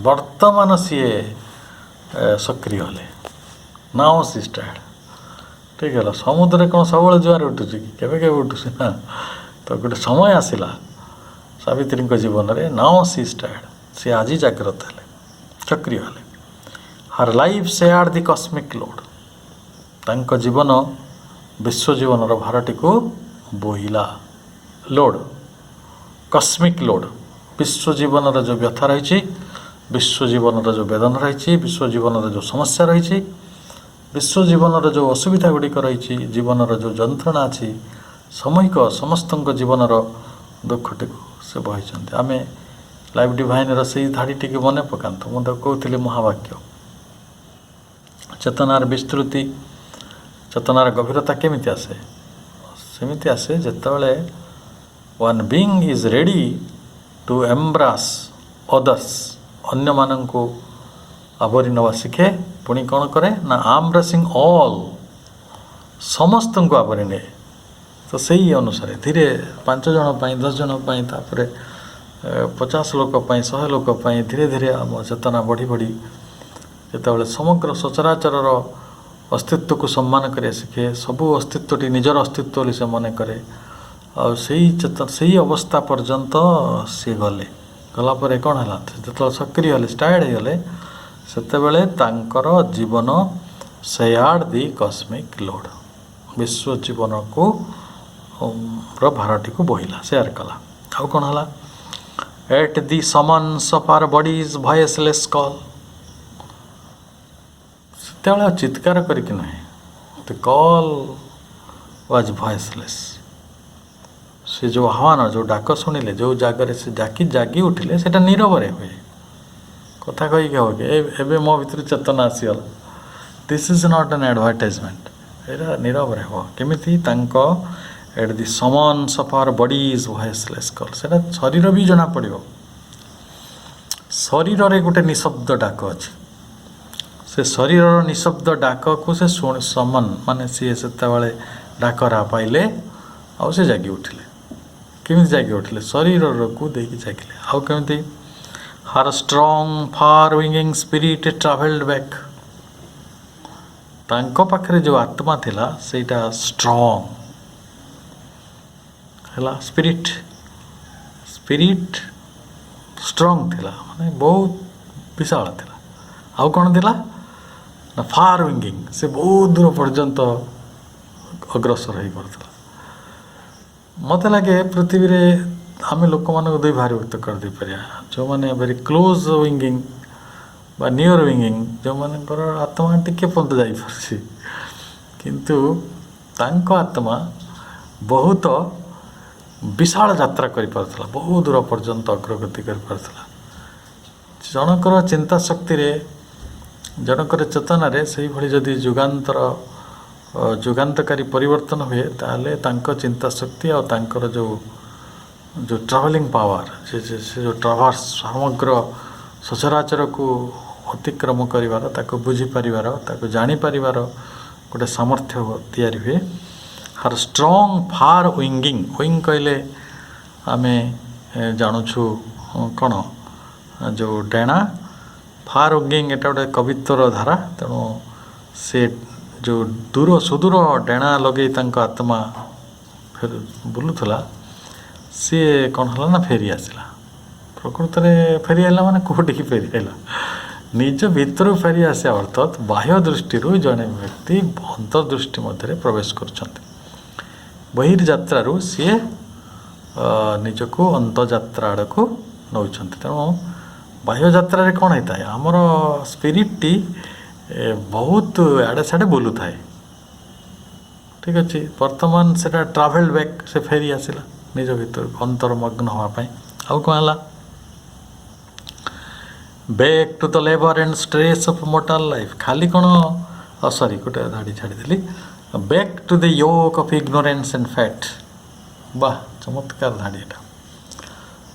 Speaker 3: ବର୍ତ୍ତମାନ ସିଏ ସକ୍ରିୟ ହେଲେ। ନାଓ ସି ଷ୍ଟାର୍ଟ, ଠିକ୍ ହେଲା। ସମୁଦ୍ରରେ କ'ଣ ସବୁବେଳେ ଜୁଆର ଉଠୁଛି କି? କେବେ କେବେ ଉଠୁଛି ନା। ତ ଗୋଟେ ସମୟ ଆସିଲା ସାବିତ୍ରୀଙ୍କ ଜୀବନରେ, ନାଓ ସି ଷ୍ଟାର୍ଟ, ସେ ଆଜି ଜାଗ୍ରତ ହେଲେ, ସକ୍ରିୟ ହେଲେ। ହର୍ ଲାଇଫ୍ ସେୟାର୍ଡ ଦି କସ୍ମିକ୍ ଲୋଡ୍, ତାଙ୍କ ଜୀବନ ବିଶ୍ୱ ଜୀବନର ଭାରଟିକୁ ବୋହିଲା। ଲୋଡ୍, କସ୍ମିକ୍ ଲୋଡ୍, ବିଶ୍ୱ ଜୀବନର ଯେଉଁ ବ୍ୟଥା ରହିଛି, ବିଶ୍ୱ ଜୀବନର ଯେଉଁ ବେଦନା ରହିଛି, ବିଶ୍ୱ ଜୀବନର ଯେଉଁ ସମସ୍ୟା ରହିଛି, ବିଶ୍ୱ ଜୀବନର ଯେଉଁ ଅସୁବିଧା ଗୁଡ଼ିକ ରହିଛି, ଜୀବନର ଯେଉଁ ଯନ୍ତ୍ରଣା ଅଛି, ସାମୂହିକ ସମସ୍ତଙ୍କ ଜୀବନର ଦୁଃଖଟିକୁ ସେ ବହିଛନ୍ତି। ଆମେ ଲାଇଫ୍ ଡିଭାଇନ୍ର ସେଇ ଧାଡ଼ିଟିକୁ ମନେ ପକାନ୍ତୁ। ମୁଁ ତାକୁ କହୁଥିଲି ମହାବାକ୍ୟ, ଚେତନାର ବିସ୍ତୃତି, ଚେତନାର ଗଭୀରତା କେମିତି ଆସେ? ସେମିତି ଆସେ ଯେତେବେଳେ one being is ready two embrace others, ଅନ୍ୟମାନଙ୍କୁ ଆବରି ନେବା ଶିଖେ। ପୁଣି କ'ଣ କରେ ନା ଆମ୍ବ୍ରେସିଂ ଅଲ୍, ସମସ୍ତଙ୍କୁ ଆବରି ନିଏ। ତ ସେଇ ଅନୁସାରେ ଧୀରେ 5 ଜଣ ପାଇଁ, 10 ଜଣ ପାଇଁ, ତାପରେ 50 ଲୋକ ପାଇଁ, 100 ଲୋକ ପାଇଁ, ଧୀରେ ଧୀରେ ଆମ ଚେତନା ବଢ଼ି ବଢ଼ି ଯେତେବେଳେ ସମଗ୍ର ସଚରାଚରର ଅସ୍ତିତ୍ୱକୁ ସମ୍ମାନ କରିବା ଶିଖେ, ସବୁ ଅସ୍ତିତ୍ୱଟି ନିଜର ଅସ୍ତିତ୍ୱ ବୋଲି ସେ ମନେ କରେ, ଆଉ ସେଇ ଅବସ୍ଥା ପର୍ଯ୍ୟନ୍ତ ସିଏ ଗଲା ପରେ କ'ଣ ହେଲା, ଯେତେବେଳେ ସକ୍ରିୟ ହେଲେ, ଷ୍ଟାର୍ଟ ହେଇଗଲେ, ସେତେବେଳେ ତାଙ୍କର ଜୀବନ ସେୟାର୍ଡ ଦି କସ୍ମିକ୍ ଲୋଡ୍, ବିଶ୍ୱ ଜୀବନକୁ ର ଭାରଟିକୁ ବୋହିଲା, ସେୟାର କଲା। ଆଉ କ'ଣ ହେଲା? At the summons of our body's voiceless call, ସେତେବେଳେ ଆଉ ଚିତ୍କାର କରିକି ନାହିଁ, ଦି କଲ୍ ୱାଜ୍ ଭଏସଲେସ୍। ସେ ଯେଉଁ ଆହ୍ୱାନ, ଯେଉଁ ଡାକ ଶୁଣିଲେ, ଯେଉଁ ଜାଗାରେ ସେ ଜାଗି ଉଠିଲେ, ସେଇଟା ନୀରବରେ ହୁଏ। କଥା କହିକି ହେବ କି ଏବେ ମୋ ଭିତରୁ ଚେତନା ଆସିଗଲା, this is not an advertisement, ଏଇଟା ନୀରବରେ ହେବ। କେମିତି? ତାଙ୍କ at the summons of our body's voiceless call, ସେଇଟା ଶରୀର ବି ଜଣାପଡ଼ିବ। ଶରୀରରେ ଗୋଟେ ନିଶବ୍ଦ ଡାକ ଅଛି, ସେ ଶରୀରର ନିଶବ୍ଦ ଡାକକୁ ସେ ସମନ, ମାନେ ସିଏ ସେତେବେଳେ ଡାକରା ପାଇଲେ, ଆଉ ସେ ଜାଗି ଉଠିଲେ। କେମିତି ଜାଗି ଉଠିଲେ? ଶରୀରକୁ ଦେଇକି ଜାଗିଲେ। ଆଉ କେମିତି? ହର୍ ଷ୍ଟ୍ରଙ୍ଗ ଫାର୍ ୱିଙ୍ଗିଂ ସ୍ପିରିଟ୍ ଟ୍ରାଭେଲ୍ଡ ବ୍ୟାକ୍, ତାଙ୍କ ପାଖରେ ଯେଉଁ ଆତ୍ମା ଥିଲା ସେଇଟା ଷ୍ଟ୍ରଙ୍ଗ ହେଲା। ସ୍ପିରିଟ୍ ଷ୍ଟ୍ରଙ୍ଗ ଥିଲା, ମାନେ ବହୁତ ବିଶାଳ ଥିଲା। ଆଉ କ'ଣ ଥିଲା ନା ଫାର୍ ୱିଙ୍ଗିଂ, ସେ ବହୁତ ଦୂର ପର୍ଯ୍ୟନ୍ତ ଅଗ୍ରସର ହେଇପାରୁଥିଲା। ମୋତେ ଲାଗେ ପୃଥିବୀରେ ଆମେ ଲୋକମାନଙ୍କୁ ଦୁଇ ଭାଗଭୁକ୍ତ କରିଦେଇପାରିବା, ଯେଉଁମାନେ ଭେରି କ୍ଲୋଜ୍ ୱିଙ୍ଗିଂ ବା ନିୟର ୱିଙ୍ଗିଂ, ଯେଉଁମାନଙ୍କର ଆତ୍ମା ଟିକେ ପର୍ଯ୍ୟନ୍ତ ଯାଇପାରୁଛି, କିନ୍ତୁ ତାଙ୍କ ଆତ୍ମା ବହୁତ ବିଶାଳ ଯାତ୍ରା କରିପାରୁଥିଲା, ବହୁ ଦୂର ପର୍ଯ୍ୟନ୍ତ ଅଗ୍ରଗତି କରିପାରୁଥିଲା। ଜଣଙ୍କର ଚିନ୍ତା ଶକ୍ତିରେ, ଜଣଙ୍କର ଚେତନାରେ ସେଇଭଳି ଯଦି ଯୁଗାନ୍ତକାରୀ ପରିବର୍ତ୍ତନ ହୁଏ, ତାହେଲେ ତାଙ୍କ ଚିନ୍ତା ଶକ୍ତି ଆଉ ତାଙ୍କର ଯେଉଁ ଟ୍ରାଭେଲିଂ ପାୱାର, ସେ ଯେଉଁ ଟ୍ରାଭର୍ସ, ସମଗ୍ର ସଚରାଚରକୁ ଅତିକ୍ରମ କରିବାର, ତାକୁ ବୁଝିପାରିବାର, ତାକୁ ଜାଣିପାରିବାର ଗୋଟେ ସାମର୍ଥ୍ୟ ତିଆରି ହୁଏ। ହର୍ ଷ୍ଟ୍ରଙ୍ଗ ଫାର୍ ୱିଙ୍ଗିଂ, ୱିଙ୍ଗ କହିଲେ ଆମେ ଜାଣୁଛୁ କ'ଣ, ଯେଉଁ ଡେଣା, ଫାର୍ ୱିଙ୍ଗିଂ ଏଟା ଗୋଟେ କବିତ୍ୱର ଧାରା। ତେଣୁ ସେ ଯେଉଁ ସୁଦୂର ଡେଣା ଲଗେଇ ତାଙ୍କ ଆତ୍ମା ବୁଲୁଥିଲା, ସିଏ କ'ଣ ହେଲା ନା ଫେରି ଆସିଲା। ପ୍ରକୃତରେ ଫେରି ଆସିଲା ମାନେ କେଉଁଠିକି ଫେରି ଆସିଲା? ନିଜ ଭିତରୁ ଫେରି ଆସିବା ଅର୍ଥାତ୍ ବାହ୍ୟ ଦୃଷ୍ଟିରୁ ଜଣେ ବ୍ୟକ୍ତି ଅନ୍ତର୍ଦୃଷ୍ଟି ମଧ୍ୟରେ ପ୍ରବେଶ କରୁଛନ୍ତି। ବହିର୍ଯାତ୍ରାରୁ ସିଏ ନିଜକୁ ଅନ୍ତଃଯାତ୍ରା ଆଡ଼କୁ ନେଉଛନ୍ତି। ତେଣୁ ବାହ୍ୟ ଯାତ୍ରାରେ କ'ଣ ହେଇଥାଏ? ଆମର ସ୍ପିରିଟ୍ଟି ବହୁତ ଆଡ଼େ ସାଡ଼େ ବୁଲୁଥାଏ, ଠିକ୍ ଅଛି। ବର୍ତ୍ତମାନ ସେଟା ଟ୍ରାଭେଲ୍ଡ ବ୍ୟାକ୍, ସେ ଫେରି ଆସିଲା ନିଜ ଭିତରକୁ ଅନ୍ତର୍ମଗ୍ନ ହେବା ପାଇଁ। ଆଉ କ'ଣ ହେଲା? Back to the labour and stress of mortal life. ଖାଲି କ'ଣ ସରି ଗୋଟେ ଧାଡ଼ି ଛାଡ଼ିଦେଲି। Back to the yoke of ignorance and fate. ବାଃ ଚମତ୍କାର ଧାଡ଼ି ଏଟା।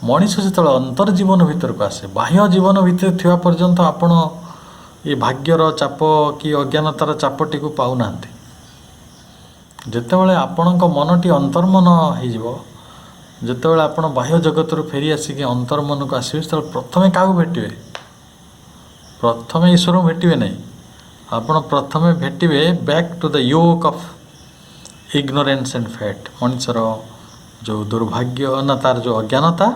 Speaker 3: ମଣିଷ ଯେତେବେଳେ ଅନ୍ତର୍ଜୀବନ ଭିତରକୁ ଆସେ, ବାହ୍ୟ ଜୀବନ ଭିତରେ ଥିବା ପର୍ଯ୍ୟନ୍ତ ଆପଣ ଏ ଭାଗ୍ୟର ଚାପ କି ଅଜ୍ଞାନତାର ଚାପଟିକୁ ପାଉନାହାନ୍ତି। ଯେତେବେଳେ ଆପଣଙ୍କ ମନଟି ଅନ୍ତର୍ମନ ହେଇଯିବ, ଯେତେବେଳେ ଆପଣ ବାହ୍ୟ ଜଗତରୁ ଫେରି ଆସିକି ଅନ୍ତର୍ମନକୁ ଆସିବେ, ସେତେବେଳେ ପ୍ରଥମେ କାହାକୁ ଭେଟିବେ? ପ୍ରଥମେ ଈଶ୍ୱରଙ୍କୁ ଭେଟିବେ ନାହିଁ, ଆପଣ ପ୍ରଥମେ ଭେଟିବେ back to the yoke of ignorance and fate. ମଣିଷର ଯେଉଁ ଦୁର୍ଭାଗ୍ୟ ନା ତାର ଯେଉଁ ଅଜ୍ଞାନତା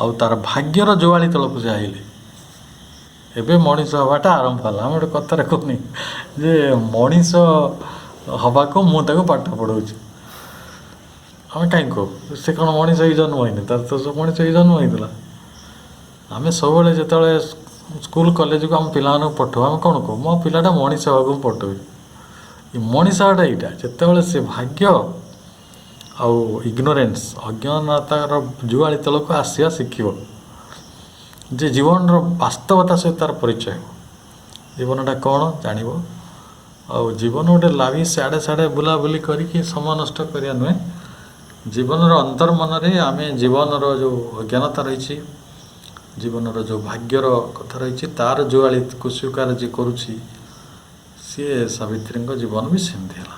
Speaker 3: ଆଉ ତାର ଭାଗ୍ୟର ଜୁଆଳି ତଳକୁ ସେ ଆଇଲେ। ଏବେ ମଣିଷ ହେବାଟା ଆରମ୍ଭ ହେଲା। ଆମେ ଗୋଟେ କଥାରେ କହୁନି ଯେ ମଣିଷ ହେବାକୁ ମୁଁ ତାକୁ ପାଠ ପଢ଼ଉଛି। ଆମେ କାହିଁକି କହୁ? ସେ କ'ଣ ମଣିଷ ହେଇ ଜନ୍ମ ହେଇନି? ତାର ତ ମଣିଷ ହେଇ ଜନ୍ମ ହେଇଥିଲା। ଆମେ ସବୁବେଳେ ଯେତେବେଳେ ସ୍କୁଲ କଲେଜକୁ ଆମ ପିଲାମାନଙ୍କୁ ପଠାଉ, ଆମେ କ'ଣ କହୁ? ମୋ ପିଲାଟା ମଣିଷ ହେବାକୁ ମୁଁ ପଠାଉଛି। ଏ ମଣିଷ ହେବାଟା ଏଇଟା, ଯେତେବେଳେ ସେ ଭାଗ୍ୟ ଆଉ ଇଗ୍ନୋରାନ୍ସ ଅଜ୍ଞାନତାର ଜୁଆଳି ତଳକୁ ଆସିବା ଶିଖିବ, ଯେ ଜୀବନର ବାସ୍ତବତା ସହିତ ତାର ପରିଚୟ ହେବ। ଜୀବନଟା କ'ଣ ଜାଣିବ। ଆଉ ଜୀବନ ଗୋଟେ ଲାଭି ସିଆଡ଼େ ସିଆଡ଼େ ବୁଲାବୁଲି କରିକି ସମୟ ନଷ୍ଟ କରିବା ନୁହେଁ। ଜୀବନର ଅନ୍ତର୍ମନରେ ଆମେ ଜୀବନର ଯେଉଁ ଅଜ୍ଞାନତା ରହିଛି, ଜୀବନର ଯେଉଁ ଭାଗ୍ୟର କଥା ରହିଛି, ତାର ଜୁଆଳିକୁ ସ୍ୱୀକାର ଯିଏ କରୁଛି, ସିଏ ସାବିତ୍ରୀଙ୍କ ଜୀବନ ବି ସେମିତି ହେଲା।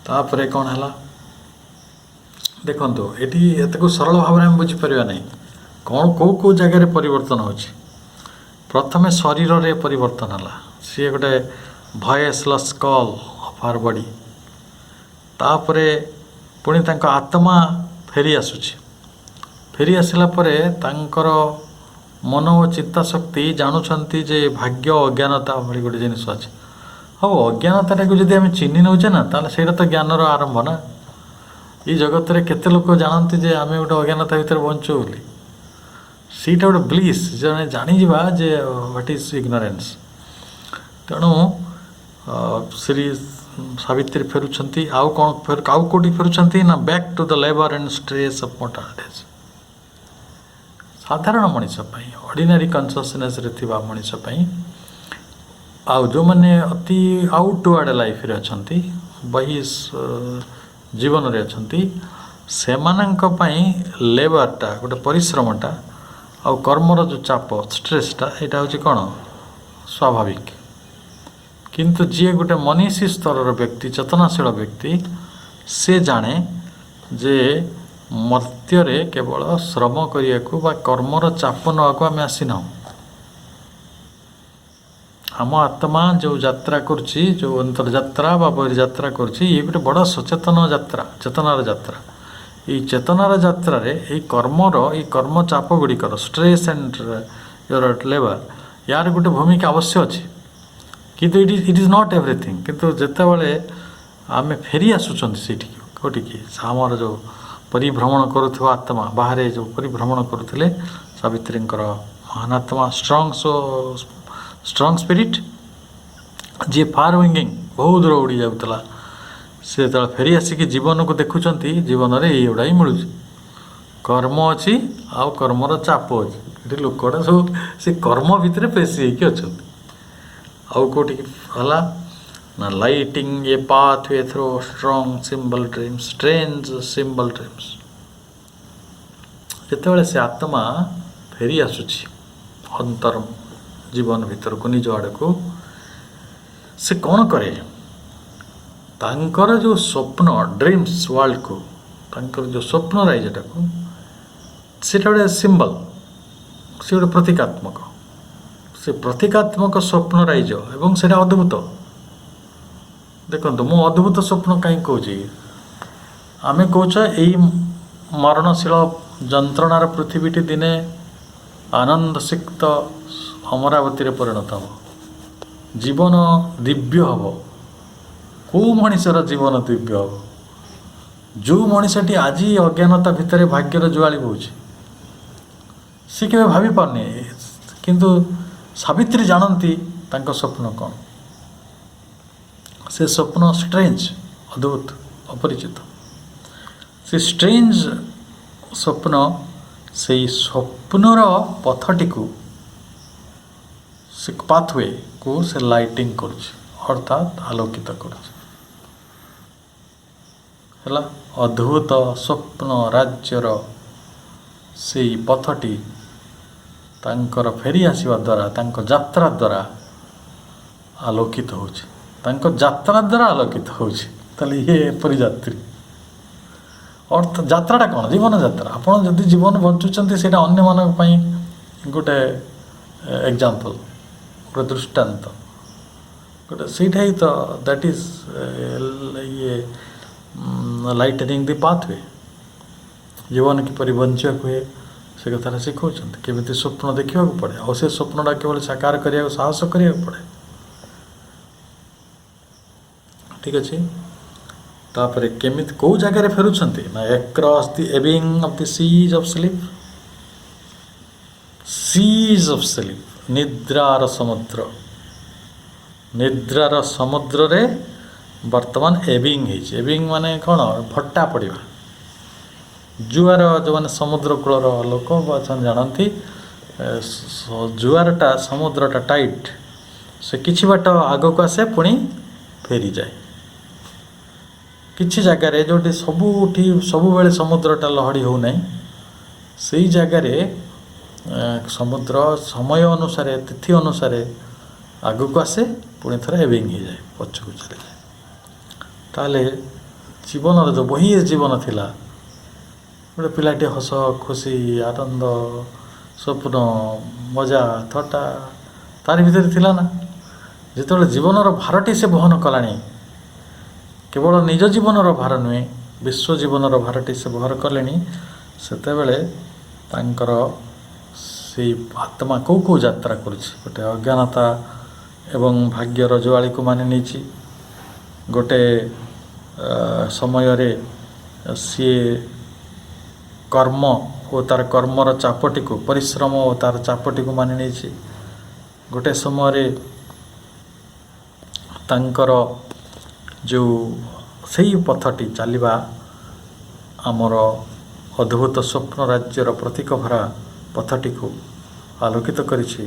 Speaker 3: ତାପରେ କ'ଣ ହେଲା ଦେଖନ୍ତୁ, ଏଠି ଏତେକୁ ସରଳ ଭାବରେ ଆମେ ବୁଝିପାରିବା ନାହିଁ। କ'ଣ କେଉଁ ଜାଗାରେ ପରିବର୍ତ୍ତନ ହେଉଛି। ପ୍ରଥମେ ଶରୀରରେ ପରିବର୍ତ୍ତନ ହେଲା, ସିଏ ଗୋଟେ ଭଏସଲେସ୍ କଲ୍ ଅଫ୍ ଆର୍ ବଡ଼ି। ତାପରେ ପୁଣି ତାଙ୍କ ଆତ୍ମା ଫେରି ଆସୁଛି। ଫେରି ଆସିଲା ପରେ ତାଙ୍କର ମନ ଓ ଚିନ୍ତା ଶକ୍ତି ଜାଣୁଛନ୍ତି ଯେ ଭାଗ୍ୟ ଅଜ୍ଞାନତା ଭଳି ଗୋଟେ ଜିନିଷ ଅଛି। ଆଉ ଅଜ୍ଞାନତାଟାକୁ ଯଦି ଆମେ ଚିହ୍ନି ନେଉଛେ ନା, ତାହେଲେ ସେଇଟା ତ ଜ୍ଞାନର ଆରମ୍ଭ ନା। ଏଇ ଜଗତରେ କେତେ ଲୋକ ଜାଣନ୍ତି ଯେ ଆମେ ଗୋଟେ ଅଜ୍ଞାନତା ଭିତରେ ବଞ୍ଚୁ ବୋଲି। ସେଇଟା ଗୋଟେ ବ୍ଲିସ୍, ଜଣେ ଜାଣିଯିବା ଯେ ହ୍ୱାଟ୍ ଇଜ୍ ଇଗ୍ନୋରାନ୍ସ। ତେଣୁ ଶ୍ରୀ ସାବିତ୍ରୀ ଫେରୁଛନ୍ତି। ଆଉ କ'ଣ ଆଉ କେଉଁଠି ଫେରୁଛନ୍ତି ନା back to the labour and stress of mortal days. ସାଧାରଣ ମଣିଷ ପାଇଁ, ଅର୍ଡ଼ିନାରୀ କନସିୟସନେସ୍ରେ ଥିବା ମଣିଷ ପାଇଁ, ଆଉ ଯେଉଁମାନେ ଅତି ଆଉଟୱାର୍ଡ଼ ଲାଇଫ୍ରେ ଅଛନ୍ତି, ବହି ଜୀବନରେ ଅଛନ୍ତି, ସେମାନଙ୍କ ପାଇଁ ଲେବର୍ଟା ଗୋଟେ ପରିଶ୍ରମଟା ଆଉ କର୍ମର ଯେଉଁ ଚାପ ଷ୍ଟ୍ରେସ୍ଟା, ଏଇଟା ହେଉଛି କ'ଣ ସ୍ୱାଭାବିକ। କିନ୍ତୁ ଯିଏ ଗୋଟେ ମନୀଷୀ ସ୍ତରର ବ୍ୟକ୍ତି, ଚେତନାଶୀଳ ବ୍ୟକ୍ତି, ସେ ଜାଣେ ଯେ ମର୍ତ୍ତ୍ୟରେ କେବଳ ଶ୍ରମ କରିବାକୁ ବା କର୍ମର ଚାପ ନେବାକୁ ଆମେ ଆସିନାହୁଁ। ଆମ ଆତ୍ମା ଯେଉଁ ଯାତ୍ରା କରୁଛି, ଯେଉଁ ଅନ୍ତର୍ଯାତ୍ରା ବା ବହିର୍ଯାତ୍ରା କରୁଛି, ଇଏ ଗୋଟେ ବଡ଼ ସଚେତନ ଯାତ୍ରା, ଚେତନାର ଯାତ୍ରା। ଏଇ ଚେତନାର ଯାତ୍ରାରେ ଏଇ କର୍ମର, ଏଇ କର୍ମ ଚାପ ଗୁଡ଼ିକର ଷ୍ଟ୍ରେସ୍ ଆଣ୍ଡ ୟୋର ଲେବର୍, ୟାର ଗୋଟେ ଭୂମିକା ଅବଶ୍ୟ ଅଛି। କିନ୍ତୁ ଇଟ୍ ଇଜ୍ ନଟ୍ ଏଭ୍ରିଥିଙ୍ଗ। କିନ୍ତୁ ଯେତେବେଳେ ଆମେ ଫେରି ଆସୁଛନ୍ତି ସେଇଠିକି, କେଉଁଠିକି, ଆମର ଯେଉଁ ପରିଭ୍ରମଣ କରୁଥିବା ଆତ୍ମା, ବାହାରେ ଯେଉଁ ପରିଭ୍ରମଣ କରୁଥିଲେ ସାବିତ୍ରୀଙ୍କର ମହାନ ଆତ୍ମା, ଷ୍ଟ୍ରଙ୍ଗ ସ୍ପିରିଟ୍, ଯିଏ ଫାର୍ ୱିଙ୍ଗିଂ, ବହୁତ ଦୂର ଉଡ଼ି ଯାଉଥିଲା, ସେ ଯେତେବେଳେ ଫେରି ଆସିକି ଜୀବନକୁ ଦେଖୁଛନ୍ତି, ଜୀବନରେ ଏଇଗୁଡ଼ା ହିଁ ମିଳୁଛି। କର୍ମ ଅଛି ଆଉ କର୍ମର ଚାପ ଅଛି। ଏଠି ଲୋକଟା ସବୁ ସେ କର୍ମ ଭିତରେ ପେଶି ହେଇକି ଅଛନ୍ତି। ଆଉ କେଉଁଠିକି ହେଲା ନା lighting A path we throw strong symbol dreams, strange symbol dreams. ଯେତେବେଳେ ସେ ଆତ୍ମା ଫେରି ଆସୁଛି ଅନ୍ତର ଜୀବନ ଭିତରକୁ, ନିଜ ଆଡ଼କୁ, ସେ କ'ଣ କରେ? ତାଙ୍କର ଯେଉଁ ସ୍ୱପ୍ନ, ଡ୍ରିମ୍ସ ୱାର୍ଲଡକୁ, ତାଙ୍କର ଯେଉଁ ସ୍ୱପ୍ନ ରାଜ୍ୟଟାକୁ, ସେଇଟା ଗୋଟେ ସିମ୍ବଲ୍, ସେ ଗୋଟେ ପ୍ରତୀକାତ୍ମକ। ସେ ପ୍ରତୀକାତ୍ମକ ସ୍ୱପ୍ନ ରାଜ୍ୟ ଏବଂ ସେଇଟା ଅଦ୍ଭୁତ। ଦେଖନ୍ତୁ, ମୁଁ ଅଦ୍ଭୁତ ସ୍ୱପ୍ନ କାହିଁକି କହୁଛି? ଆମେ କହୁଛ ଏଇ ମରଣଶୀଳ ଯନ୍ତ୍ରଣାର ପୃଥିବୀଟି ଦିନେ ଆନନ୍ଦ ସିକ୍ତ ଅମରାବତୀରେ ପରିଣତ ହେବ, ଜୀବନ ଦିବ୍ୟ ହେବ। କେଉଁ ମଣିଷର ଜୀବନ ଦିବ୍ୟ ହେବ? ଯେଉଁ ମଣିଷଟି ଆଜି ଅଜ୍ଞାନତା ଭିତରେ ଭାଗ୍ୟର ଜୁଆଳି ବହୁଛି, ସେ କେବେ ଭାବିପାରୁନି। କିନ୍ତୁ ସାବିତ୍ରୀ ଜାଣନ୍ତି ତାଙ୍କ ସ୍ୱପ୍ନ କ'ଣ। ସେ ସ୍ୱପ୍ନ ଷ୍ଟ୍ରେଞ୍ଜ, ଅଦ୍ଭୁତ, ଅପରିଚିତ। ସେ ଷ୍ଟ୍ରେଞ୍ଜ ସ୍ୱପ୍ନ, ସେଇ ସ୍ୱପ୍ନର ପଥଟିକୁ से पाथवे को से लाइटिंग करुଛି अर्थात आलोकित करुଛି ହେଲା। ଅଦ୍ଭୁତ ସ୍ୱପ୍ନ ରାଜ୍ୟର ସେଇ ପଥଟି ତାଙ୍କର ଫେରି ଆସିବା ଦ୍ୱାରା ତାଙ୍କ ଯାତ୍ରା ଦ୍ୱାରା ଆଲୋକିତ ହେଉଛି, ତାଙ୍କ ଯାତ୍ରା ଦ୍ୱାରା ଆଲୋକିତ ହେଉଛି। ତାହେଲେ ଇଏ ଏପରି ଯାତ୍ରୀ ଅର୍ଥ ଯାତ୍ରାଟା କ'ଣ? ଜୀବନ ଯାତ୍ରା। ଆପଣ ଯଦି ଜୀବନ ବଞ୍ଚୁଛନ୍ତି ସେଇଟା ଅନ୍ୟମାନଙ୍କ ପାଇଁ ଗୋଟେ ଏକ୍ଜାମ୍ପଲ୍, ଗୋଟେ ଦୃଷ୍ଟାନ୍ତ, ଗୋଟେ ସେଇଟା ହିଁ ତ ଦ୍ୟାଟ୍ ଇଜ୍ ଇଏ ଲାଇଟନିଂ ଦି ପାଥୱେ। ଜୀବନ କିପରି ବଞ୍ଚିବାକୁ ହୁଏ ସେ କଥାଟା ଶିଖାଉଛନ୍ତି, କେମିତି ସ୍ୱପ୍ନ ଦେଖିବାକୁ ପଡ଼େ, ଆଉ ସେ ସ୍ୱପ୍ନଟା କେବଳ ସାକାର କରିବାକୁ ସାହସ କରିବାକୁ ପଡ଼େ। ଠିକ୍ ଅଛି। ତାପରେ କେମିତି କେଉଁ ଜାଗାରେ ଫେରୁଛନ୍ତି ନା across the ebbing of the seas of sleep. Seas of sleep, ନିଦ୍ରାର ସମୁଦ୍ର, ନିଦ୍ରାର ସମୁଦ୍ରରେ ବର୍ତ୍ତମାନ ଏବିଙ୍ଗ ହେଇଛି। ଏବିଙ୍ଗ ମାନେ କ'ଣ? ଭଟ୍ଟା ପଡ଼ିବା। ଜୁଆର ଯେଉଁମାନେ ସମୁଦ୍ର କୂଳର ଲୋକ ଅଛନ୍ତି ଜାଣନ୍ତି, ଜୁଆରଟା ସମୁଦ୍ରଟା ଟାଇଟ୍, ସେ କିଛି ବାଟ ଆଗକୁ ଆସେ ପୁଣି ଫେରିଯାଏ। କିଛି ଜାଗାରେ ଯେଉଁଠି ସବୁବେଳେ ସମୁଦ୍ରଟା ଲହଡ଼ି ହେଉନାହିଁ, ସେଇ ଜାଗାରେ ସମୁଦ୍ର ସମୟ ଅନୁସାରେ ତିଥି ଅନୁସାରେ ଆଗକୁ ଆସେ ପୁଣି ଥରେ ଏବିଙ୍ଗ ହେଇଯାଏ, ପଛକୁ ଚାଲିଯାଏ। ତାହେଲେ ଜୀବନର ଯେଉଁ ବହି ଜୀବନ ଥିଲା, ଗୋଟେ ପିଲାଟି ହସ ଖୁସି ଆନନ୍ଦ ସ୍ୱପ୍ନ ମଜା ଥଟ୍ଟା ତାରି ଭିତରେ ଥିଲା ନା। ଯେତେବେଳେ ଜୀବନର ଭାରଟି ସେ ବହନ କଲାଣି, କେବଳ ନିଜ ଜୀବନର ଭାର ନୁହେଁ ବିଶ୍ୱ ଜୀବନର ଭାରଟି ସେ ବହନ କଲେଣି, ସେତେବେଳେ ତାଙ୍କର ସେଇ ଆତ୍ମା କେଉଁ ଯାତ୍ରା କରୁଛି? ଗୋଟେ ଅଜ୍ଞାନତା ଏବଂ ଭାଗ୍ୟର ଜୁଆଳିକୁ ମାନି ନେଇଛି। ଗୋଟେ ସମୟରେ ସିଏ କର୍ମ ଓ ତାର କର୍ମର ଚାପଟିକୁ, ପରିଶ୍ରମ ଓ ତାର ଚାପଟିକୁ ମାନି ନେଇଛି। ଗୋଟେ ସମୟରେ ତାଙ୍କର ଯେଉଁ ସେଇ ପଥଟି ଚାଲିବା ଆମର ଅଦ୍ଭୁତ ସ୍ୱପ୍ନ ରାଜ୍ୟର ପ୍ରତୀକ ଭରା ପଥଟିକୁ ଆଲୋକିତ କରିଛି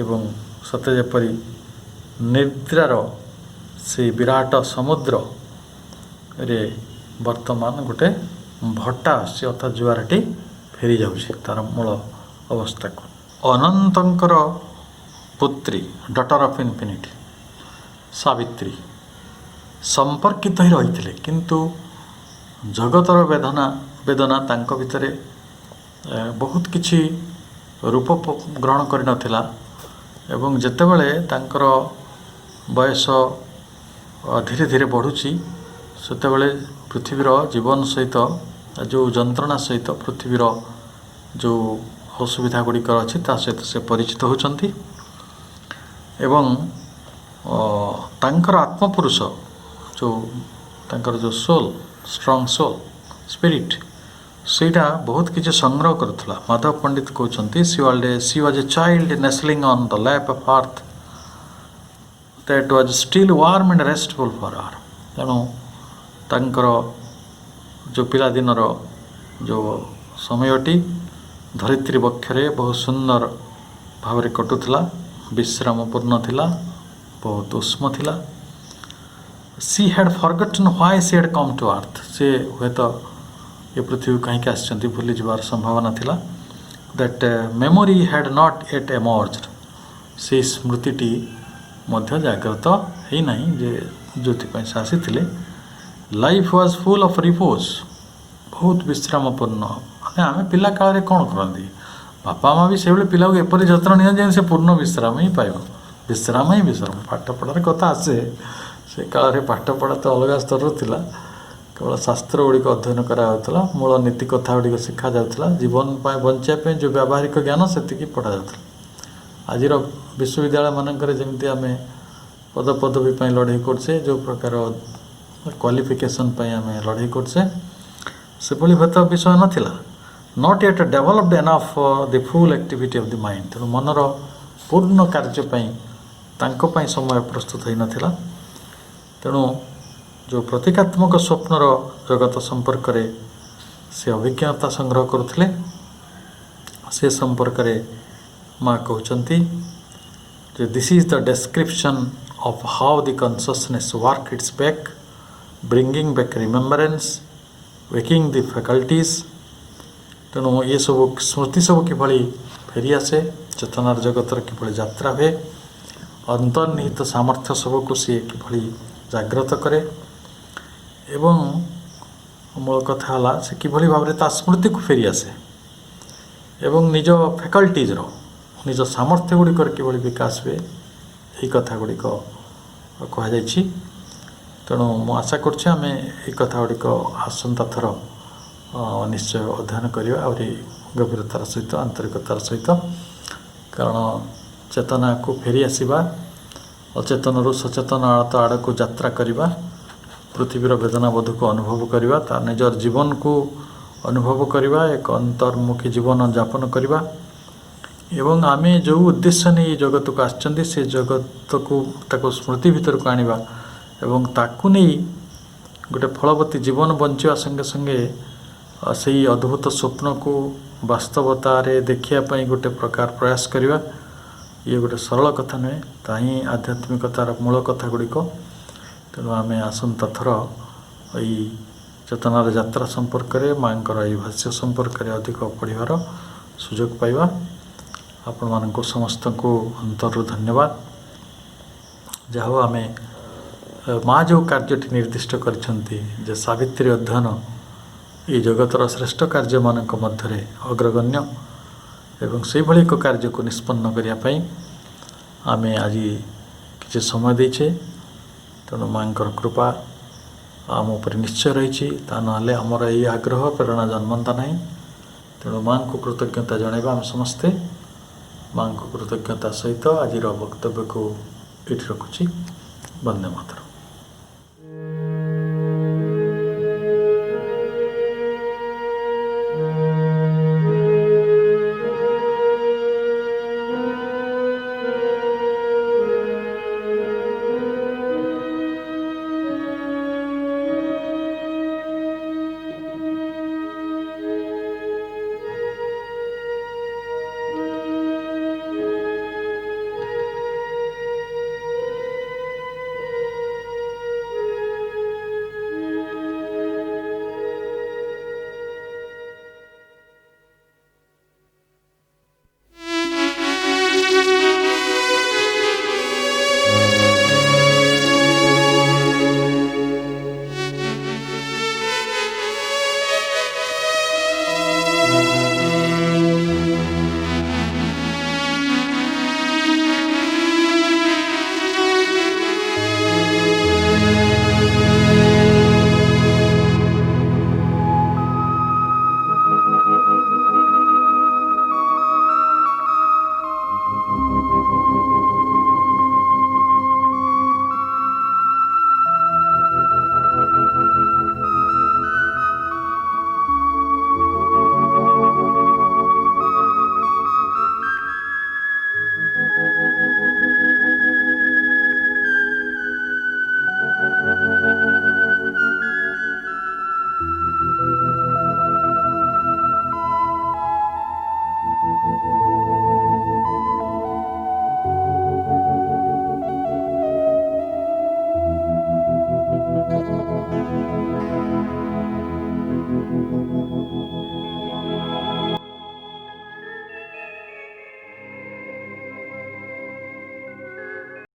Speaker 3: ଏବଂ ସତେ ଯେପରି ନିଦ୍ରାର ସେଇ ବିରାଟ ସମୁଦ୍ରରେ ବର୍ତ୍ତମାନ ଗୋଟେ ଭଟ୍ଟା ଆସୁଛି, ଅର୍ଥାତ୍ ଜୁଆରଟି ଫେରି ଯାଉଛି ତାର ମୂଳ ଅବସ୍ଥାକୁ। ଅନନ୍ତଙ୍କର ପୁତ୍ରୀ, ଡଟର ଅଫ୍ ଇନଫିନିଟି ସାବିତ୍ରୀ ସମ୍ପର୍କିତ ହିଁ ରହିଥିଲେ, କିନ୍ତୁ ଜଗତର ବେଦନା ତାଙ୍କ ଭିତରେ ବହୁତ କିଛି ରୂପ ଗ୍ରହଣ କରିନଥିଲା। ଏବଂ ଯେତେବେଳେ ତାଙ୍କର ବୟସ ଧୀରେ ଧୀରେ ବଢ଼ୁଛି, ସେତେବେଳେ ପୃଥିବୀର ଜୀବନ ସହିତ ଯେଉଁ ଯନ୍ତ୍ରଣା ସହିତ ପୃଥିବୀର ଯେଉଁ ଅସୁବିଧା ଗୁଡ଼ିକ ଅଛି ତା ସହିତ ସେ ପରିଚିତ ହେଉଛନ୍ତି ଏବଂ ତାଙ୍କର ଆତ୍ମପୁରୁଷ ଯେଉଁ ତାଙ୍କର ଯେଉଁ ସୋଲ୍, ଷ୍ଟ୍ରଙ୍ଗ ସୋଲ୍ ସ୍ପିରିଟ୍, ସେଇଟା ବହୁତ କିଛି ସଂଗ୍ରହ କରୁଥିଲା। ମାଧବ ପଣ୍ଡିତ କହୁଛନ୍ତି she was a child nestling on the lap of earth that was still warm and restful for her. ତେଣୁ ତାଙ୍କର ଯେଉଁ ପିଲାଦିନର ଯେଉଁ ସମୟଟି ଧରିତ୍ରୀ ବକ୍ଷରେ ବହୁତ ସୁନ୍ଦର ଭାବରେ କଟୁଥିଲା, ବିଶ୍ରାମପୂର୍ଣ୍ଣ ଥିଲା, ବହୁତ ଉଷ୍ମ ଥିଲା। She had forgotten why she had come to earth. ସେ ହୁଏତ ଏ ପୃଥିବୀ କାହିଁକି ଆସିଛନ୍ତି ଭୁଲିଯିବାର ସମ୍ଭାବନା ଥିଲା। That memory had not yet emerged. ସେଇ ସ୍ମୃତିଟି ମଧ୍ୟ ଜାଗ୍ରତ ହେଇନାହିଁ ଯେ ଯେଉଁଥିପାଇଁ ସେ ଆସିଥିଲେ। Life was full of repose, ବହୁତ ବିଶ୍ରାମପୂର୍ଣ୍ଣ। ମାନେ ଆମେ ପିଲା କାଳରେ କ'ଣ କରନ୍ତି, ବାପା ମା' ବି ସେଇଭଳି ପିଲାକୁ ଏପରି ଯତ୍ନ ନିଅନ୍ତି ଯେ ସେ ପୂର୍ଣ୍ଣ ବିଶ୍ରାମ ହିଁ ପାଇବ। ବିଶ୍ରାମ ହିଁ ବିଶ୍ରାମ। ପାଠପଢ଼ାର କଥା ଆସେ, ସେ କାଳରେ ପାଠପଢ଼ା ତ ଅଲଗା ସ୍ତରର ଥିଲା, କେବଳ ଶାସ୍ତ୍ର ଗୁଡ଼ିକ ଅଧ୍ୟୟନ କରାଯାଉଥିଲା, ମୂଳ ନୀତି କଥା ଗୁଡ଼ିକ ଶିଖାଯାଉଥିଲା, ଜୀବନ ପାଇଁ ବଞ୍ଚିବା ପାଇଁ ଯେଉଁ ବ୍ୟବହାରିକ ଜ୍ଞାନ ସେତିକି ପଢ଼ାଯାଉଥିଲା। ଆଜିର ବିଶ୍ୱବିଦ୍ୟାଳୟମାନଙ୍କରେ ଯେମିତି ଆମେ ପଦପଦବୀ ପାଇଁ ଲଢ଼େଇ କରୁଛେ, ଯେଉଁ ପ୍ରକାର କ୍ୱାଲିଫିକେସନ୍ ପାଇଁ ଆମେ ଲଢ଼େଇ କରୁଛେ, ସେଭଳି ହୁଏତ ବିଷୟ ନଥିଲା। Not yet developed enough for the full activity of the mind. ତେଣୁ ମନର ପୂର୍ଣ୍ଣ କାର୍ଯ୍ୟ ପାଇଁ ତାଙ୍କ ପାଇଁ ସମୟ ପ୍ରସ୍ତୁତ ହୋଇନଥିଲା। ତେଣୁ ଯେଉଁ ପ୍ରତୀକାତ୍ମକ ସ୍ୱପ୍ନର ଜଗତ ସମ୍ପର୍କରେ ସେ ଅଭିଜ୍ଞତା ସଂଗ୍ରହ କରୁଥିଲେ, ସେ ସମ୍ପର୍କରେ ମା' କହୁଛନ୍ତି ଯେ this is the description of how the consciousness work its back, bringing back remembrance, waking the faculties. ତେଣୁ ଏସବୁ ସ୍ମୃତି ସବୁ କିଭଳି ଫେରିଆସେ, ଚେତନାର ଜଗତର କିଭଳି ଯାତ୍ରା ହୁଏ, ଅନ୍ତର୍ନିହିତ ସାମର୍ଥ୍ୟ ସବୁକୁ ସିଏ କିଭଳି ଜାଗ୍ରତ କରେ, ଏବଂ ମୂଳ କଥା ହେଲା ସେ କିଭଳି ଭାବରେ ତା ସ୍ମୃତିକୁ ଫେରିଆସେ ଏବଂ ନିଜ ଫ୍ୟାକଲ୍ଟିଜ୍ର ନିଜ ସାମର୍ଥ୍ୟ ଗୁଡ଼ିକର କିଭଳି ବିକାଶ ହୁଏ, ଏହି କଥା ଗୁଡ଼ିକ କୁହାଯାଇଛି। ତେଣୁ ମୁଁ ଆଶା କରୁଛି ଆମେ ଏହି କଥା ଗୁଡ଼ିକ ଆସନ୍ତା ଥର ନିଶ୍ଚୟ ଅଧ୍ୟୟନ କରିବା ଆହୁରି ଗଭୀରତାର ସହିତ, ଆନ୍ତରିକତାର ସହିତ। କାରଣ ଚେତନାକୁ ଫେରି ଆସିବା, ଅଚେତନରୁ ସଚେତନ ଆଡ଼କୁ ଯାତ୍ରା କରିବା, ପୃଥିବୀର ବେଦନାବୋଧକୁ ଅନୁଭବ କରିବା, ତା ନିଜର ଜୀବନକୁ ଅନୁଭବ କରିବା, ଏକ ଅନ୍ତର୍ମୁଖୀ ଜୀବନ ଯାପନ କରିବା ଏବଂ ଆମେ ଯେଉଁ ଉଦ୍ଦେଶ୍ୟ ନେଇ ଏ ଜଗତକୁ ଆସିଛନ୍ତି ସେ ଜଗତକୁ ତାକୁ ସ୍ମୃତି ଭିତରକୁ ଆଣିବା ଏବଂ ତାକୁ ନେଇ ଗୋଟେ ଫଳବତୀ ଜୀବନ ବଞ୍ଚିବା ସଙ୍ଗେ ସଙ୍ଗେ ସେହି ଅଦ୍ଭୁତ ସ୍ୱପ୍ନକୁ ବାସ୍ତବତାରେ ଦେଖିବା ପାଇଁ ଗୋଟେ ପ୍ରକାର ପ୍ରୟାସ କରିବା। ଇଏ ଗୋଟେ ସରଳ କଥା ନୁହେଁ, ତାହା ହିଁ ଆଧ୍ୟାତ୍ମିକତାର ମୂଳ କଥା ଗୁଡ଼ିକ। ତେଣୁ ଆମେ ଆସନ୍ତା ଥର ଏଇ ଚେତନାର ଯାତ୍ରା ସମ୍ପର୍କରେ, ମାଙ୍କର ଏହି ଭାଷ୍ୟ ସମ୍ପର୍କରେ ଅଧିକ ପଢ଼ିବାର ସୁଯୋଗ ପାଇବା। ଆପଣମାନଙ୍କୁ ସମସ୍ତଙ୍କୁ ଅନ୍ତରରୁ ଧନ୍ୟବାଦ। ଯାହା ହେଉ ଆମେ ମା ଯେଉଁ କାର୍ଯ୍ୟଟି ନିର୍ଦ୍ଦିଷ୍ଟ କରିଛନ୍ତି ଯେ ସାବିତ୍ରୀ ଅଧ୍ୟୟନ ଏହି ଜଗତର ଶ୍ରେଷ୍ଠ କାର୍ଯ୍ୟମାନଙ୍କ ମଧ୍ୟରେ ଅଗ୍ରଗଣ୍ୟ ଏବଂ ସେହିଭଳି ଏକ କାର୍ଯ୍ୟକୁ ନିଷ୍ପନ୍ନ କରିବା ପାଇଁ ଆମେ ଆଜି କିଛି ସମୟ ଦେଇଛେ। ତେଣୁ ମାଙ୍କର କୃପା ଆମ ଉପରେ ନିଶ୍ଚୟ ରହିଛି, ତା ନହେଲେ ଆମର ଏହି ଆଗ୍ରହ ପ୍ରେରଣା ଜନ୍ମନ୍ତା ନାହିଁ। ତେଣୁ ମାଙ୍କୁ କୃତଜ୍ଞତା ଜଣାଇବା ଆମେ ସମସ୍ତେ। ମାଙ୍କୁ କୃତଜ୍ଞତା ସହିତ ଆଜିର ବକ୍ତବ୍ୟକୁ ଏଇଠି ରଖୁଛି। ବନ୍ଦେ ମାତରମ୍।